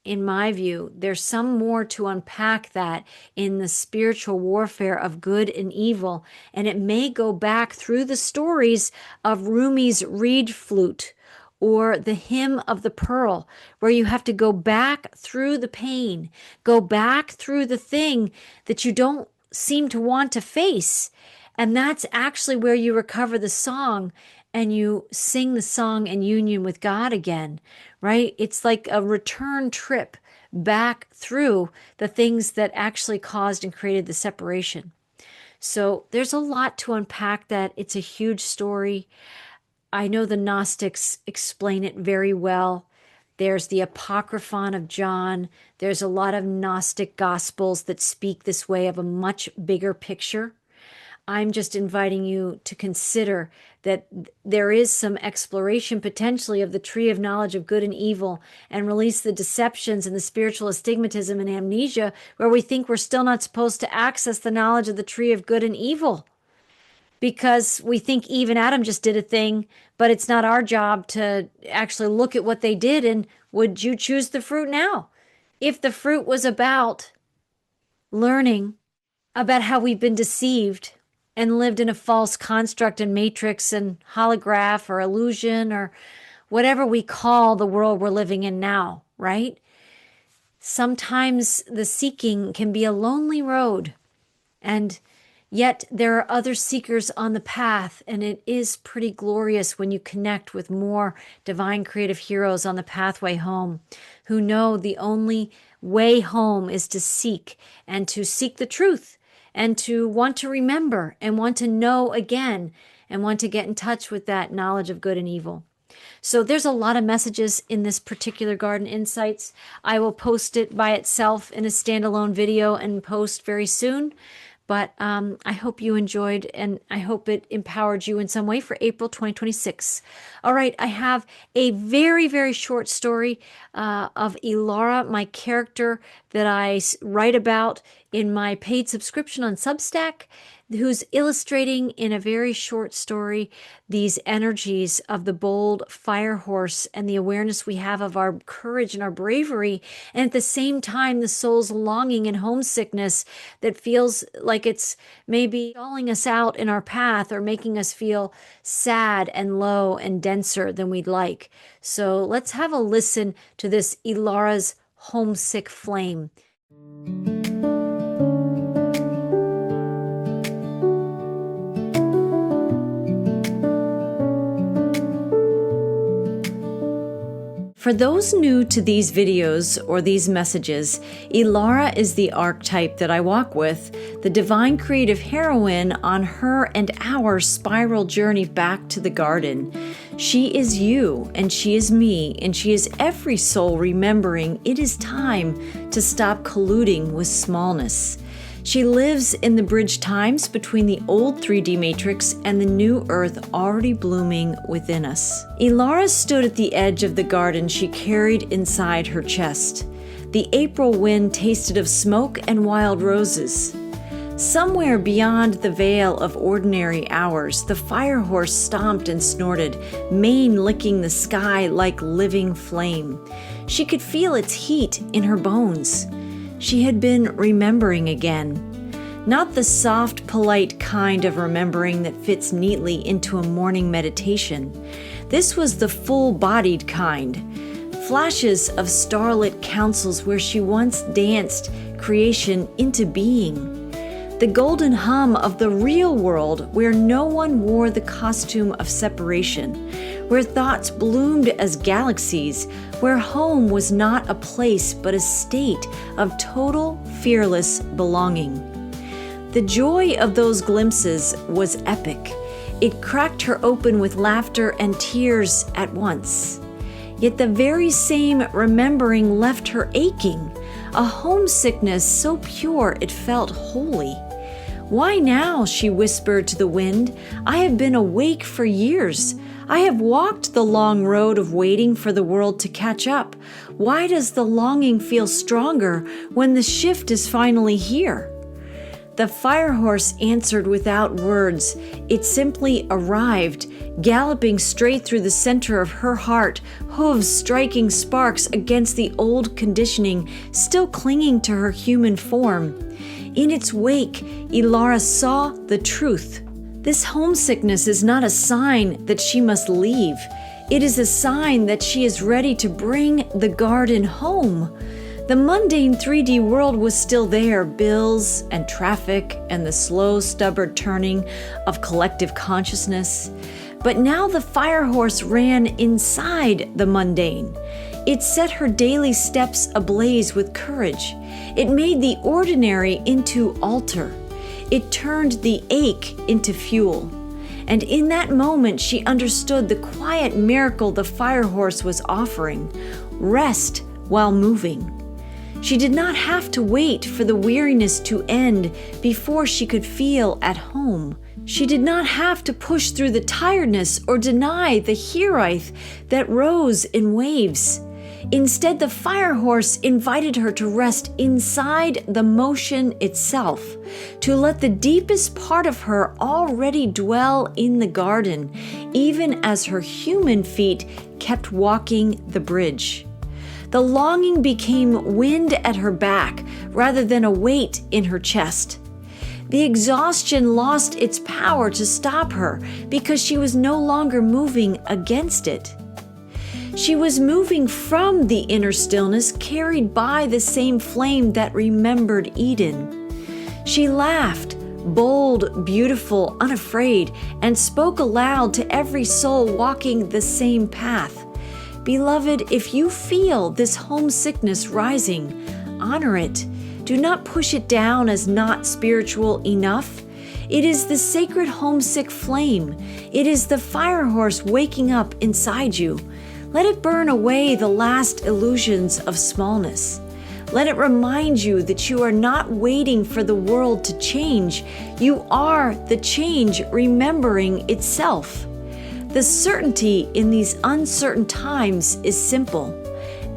in my view, there's some more to unpack that in the spiritual warfare of good and evil. And it may go back through the stories of Rumi's reed flute or the hymn of the pearl, where you have to go back through the pain, go back through the thing that you don't seem to want to face. And that's actually where you recover the song and you sing the song in union with God again, right? It's like a return trip back through the things that actually caused and created the separation. So there's a lot to unpack that. It's a huge story. I know the Gnostics explain it very well. There's the Apocryphon of John. There's a lot of Gnostic gospels that speak this way of a much bigger picture. I'm just inviting you to consider that there is some exploration potentially of the tree of knowledge of good and evil and release the deceptions and the spiritual astigmatism and amnesia where we think we're still not supposed to access the knowledge of the tree of good and evil because we think Eve and Adam just did a thing, but it's not our job to actually look at what they did. And would you choose the fruit now? If the fruit was about learning about how we've been deceived and lived in a false construct and matrix and holograph or illusion or whatever we call the world we're living in now, right? Sometimes the seeking can be a lonely road, and yet there are other seekers on the path, and it is pretty glorious when you connect with more divine creative heroes on the pathway home who know the only way home is to seek, and to seek the truth, and to want to remember, and want to know again, and want to get in touch with that knowledge of good and evil. So there's a lot of messages in this particular Garden Insights. I will post it by itself in a standalone video and post very soon. But I hope you enjoyed, and I hope it empowered you in some way for April 2026. All right, I have a very, very short story of Elara, my character that I write about in my paid subscription on Substack, who's illustrating in a very short story these energies of the bold fire horse and the awareness we have of our courage and our bravery, and at the same time the soul's longing and homesickness that feels like it's maybe stalling us out in our path or making us feel sad and low and denser than we'd like. So let's have a listen to this Elara's homesick flame. For those new to these videos or these messages, Elara is the archetype that I walk with, the divine creative heroine on her and our spiral journey back to the garden. She is you, and she is me, and she is every soul remembering it is time to stop colluding with smallness. She lives in the bridge times between the old 3D matrix and the new earth already blooming within us. Elara stood at the edge of the garden she carried inside her chest. The April wind tasted of smoke and wild roses. Somewhere beyond the veil of ordinary hours, the fire horse stomped and snorted, mane licking the sky like living flame. She could feel its heat in her bones. She had been remembering again. Not the soft, polite kind of remembering that fits neatly into a morning meditation. This was the full-bodied kind. Flashes of starlit councils where she once danced creation into being. The golden hum of the real world where no one wore the costume of separation, where thoughts bloomed as galaxies, where home was not a place but a state of total, fearless belonging. The joy of those glimpses was epic. It cracked her open with laughter and tears at once. Yet the very same remembering left her aching, a homesickness so pure it felt holy. "Why now?" she whispered to the wind. "I have been awake for years. I have walked the long road of waiting for the world to catch up. Why does the longing feel stronger when the shift is finally here?" The fire horse answered without words. It simply arrived, galloping straight through the center of her heart, hooves striking sparks against the old conditioning still clinging to her human form. In its wake, Elara saw the truth. This homesickness is not a sign that she must leave. It is a sign that she is ready to bring the garden home. The mundane 3D world was still there, bills and traffic and the slow, stubborn turning of collective consciousness. But now the fire horse ran inside the mundane. It set her daily steps ablaze with courage. It made the ordinary into altar. It turned the ache into fuel. And in that moment, she understood the quiet miracle the fire horse was offering: rest while moving. She did not have to wait for the weariness to end before she could feel at home. She did not have to push through the tiredness or deny the hereith that rose in waves. Instead, the fire horse invited her to rest inside the motion itself, to let the deepest part of her already dwell in the garden, even as her human feet kept walking the bridge. The longing became wind at her back rather than a weight in her chest. The exhaustion lost its power to stop her because she was no longer moving against it. She was moving from the inner stillness, carried by the same flame that remembered Eden. She laughed, bold, beautiful, unafraid, and spoke aloud to every soul walking the same path. Beloved, if you feel this homesickness rising, honor it. Do not push it down as not spiritual enough. It is the sacred homesick flame. It is the fire horse waking up inside you. Let it burn away the last illusions of smallness. Let it remind you that you are not waiting for the world to change. You are the change remembering itself. The certainty in these uncertain times is simple.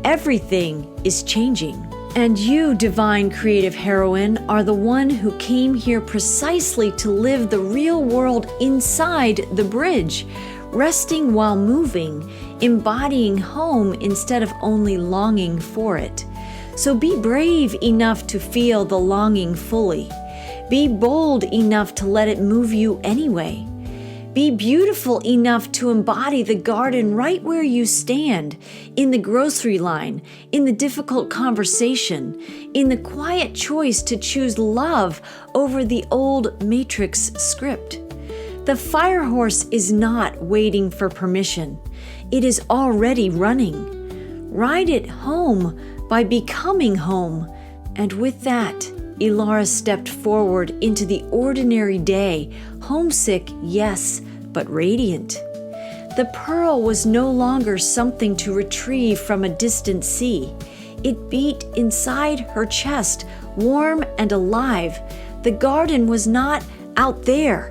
Everything is changing. And you, divine creative heroine, are the one who came here precisely to live the real world inside the bridge, resting while moving, embodying home instead of only longing for it. So be brave enough to feel the longing fully. Be bold enough to let it move you anyway. Be beautiful enough to embody the garden right where you stand, in the grocery line, in the difficult conversation, in the quiet choice to choose love over the old matrix script. The fire horse is not waiting for permission. It is already running. Ride it home by becoming home. And with that, Ilara stepped forward into the ordinary day, homesick, yes, but radiant. The pearl was no longer something to retrieve from a distant sea. It beat inside her chest, warm and alive. The garden was not out there.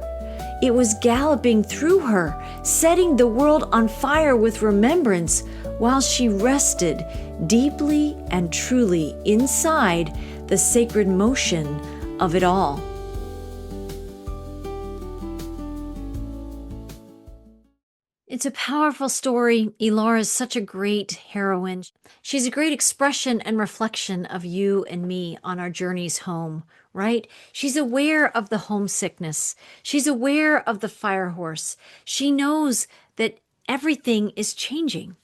It was galloping through her, setting the world on fire with remembrance while she rested deeply and truly inside the sacred motion of it all. It's a powerful story. Ilara is such a great heroine. She's a great expression and reflection of you and me on our journeys home, right? She's aware of the homesickness. She's aware of the fire horse. She knows that everything is changing.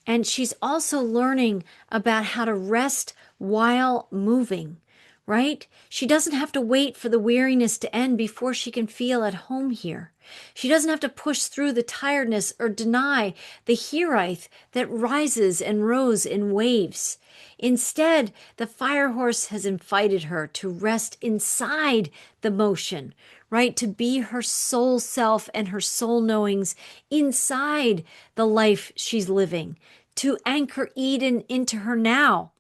And she's also learning about how to rest while moving, right? She doesn't have to wait for the weariness to end before she can feel at home here. She doesn't have to push through the tiredness or deny the Heraith that rises and rose in waves. Instead, the fire horse has invited her to rest inside the motion, right? To be her soul self and her soul knowings inside the life she's living, to anchor Eden into her now.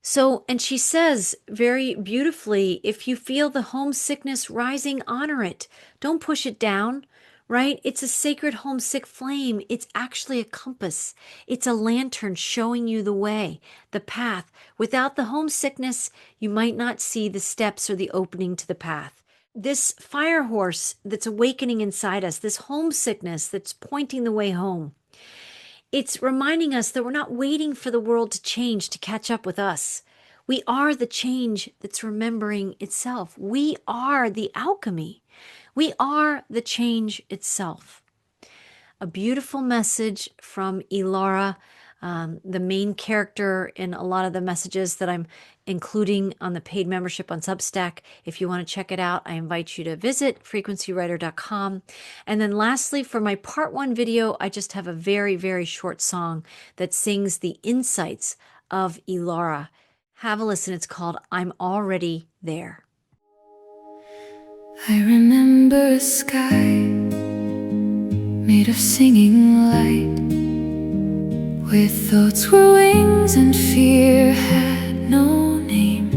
So, and she says very beautifully, if you feel the homesickness rising, honor it. Don't push it down, right? It's a sacred homesick flame. It's actually a compass. It's a lantern showing you the way, the path. Without the homesickness, you might not see the steps or the opening to the path. This fire horse that's awakening inside us, this homesickness that's pointing the way home, it's reminding us that we're not waiting for the world to change to catch up with us. We are the change that's remembering itself. We are the alchemy. We are the change itself. A beautiful message from Ilara, the main character in a lot of the messages that I'm including on the paid membership on Substack. If you want to check it out, I invite you to visit frequencywriter.com. And then lastly, for my part 1 video, I just have a very, very short song that sings the insights of Ilara. Have a listen. It's called I'm Already There. I remember a sky made of singing light, where thoughts were wings and fear had no name.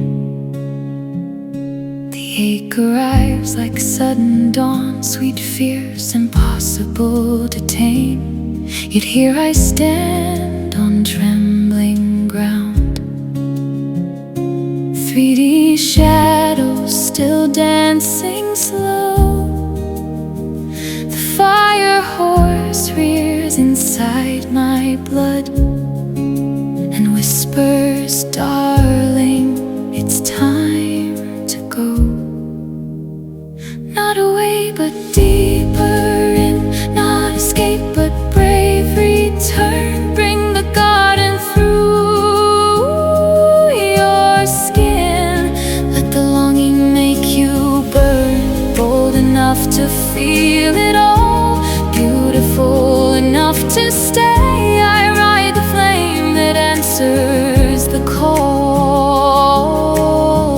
The ache arrives like sudden dawn, sweet fears impossible to tame. Yet here I stand on trembling ground, 3D shadows still dancing slow. The fire horse rears inside my blood and whispers, darling, it's time to go. Not away but deeper in, not escape but brave return. Bring the to feel it all, beautiful enough to stay. I ride the flame that answers the call.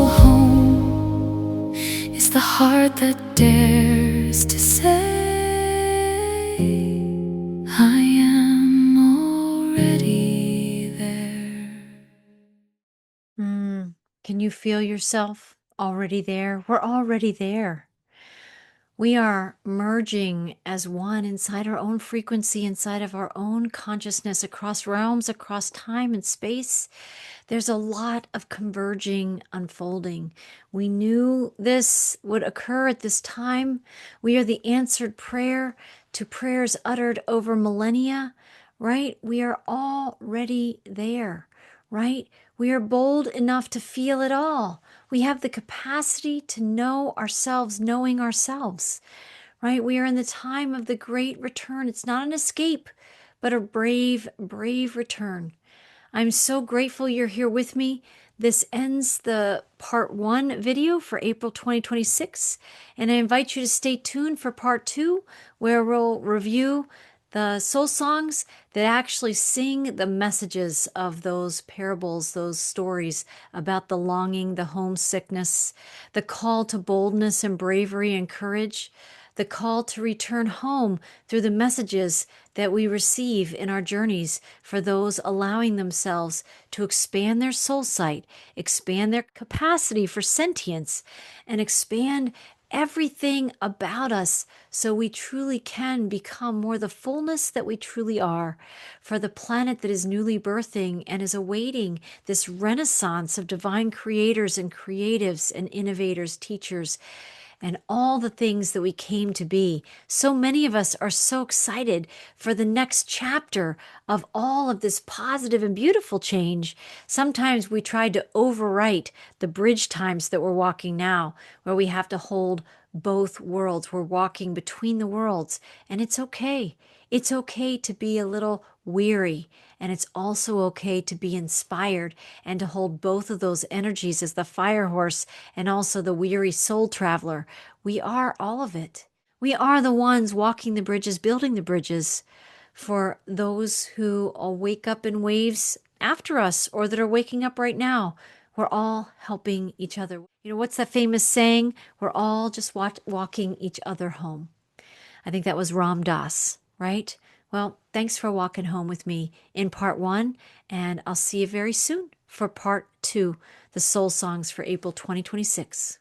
Home is the heart that dares to say, I am already there. Can you feel yourself already there? We're already there. We are merging as one inside our own frequency, inside of our own consciousness, across realms, across time and space. There's a lot of converging, unfolding. We knew this would occur at this time. We are the answered prayer to prayers uttered over millennia, right? We are already there, right? We are bold enough to feel it all. We have the capacity to know ourselves, knowing ourselves, right? We are in the time of the great return. It's not an escape, but a brave, brave return. I'm so grateful you're here with me. This ends the part 1 video for April 2026, and I invite you to stay tuned for part 2, where we'll review the soul songs that actually sing the messages of those parables, those stories about the longing, the homesickness, the call to boldness and bravery and courage, the call to return home through the messages that we receive in our journeys for those allowing themselves to expand their soul sight, expand their capacity for sentience, and expand everything about us so we truly can become more the fullness that we truly are for the planet that is newly birthing and is awaiting this renaissance of divine creators and creatives and innovators, teachers, and all the things that we came to be. So many of us are so excited for the next chapter of all of this positive and beautiful change. Sometimes we try to overwrite the bridge times that we're walking now, where we have to hold both worlds. We're walking between the worlds, and it's okay. It's okay to be a little weary, and it's also okay to be inspired and to hold both of those energies as the fire horse and also the weary soul traveler. We are all of it. We are the ones walking the bridges, building the bridges for those who will wake up in waves after us or that are waking up right now. We're all helping each other. You know, what's that famous saying? We're all just walking each other home. I think that was Ram Dass, right? Well, thanks for walking home with me in part 1, and I'll see you very soon for part 2, the soul songs for April 2026.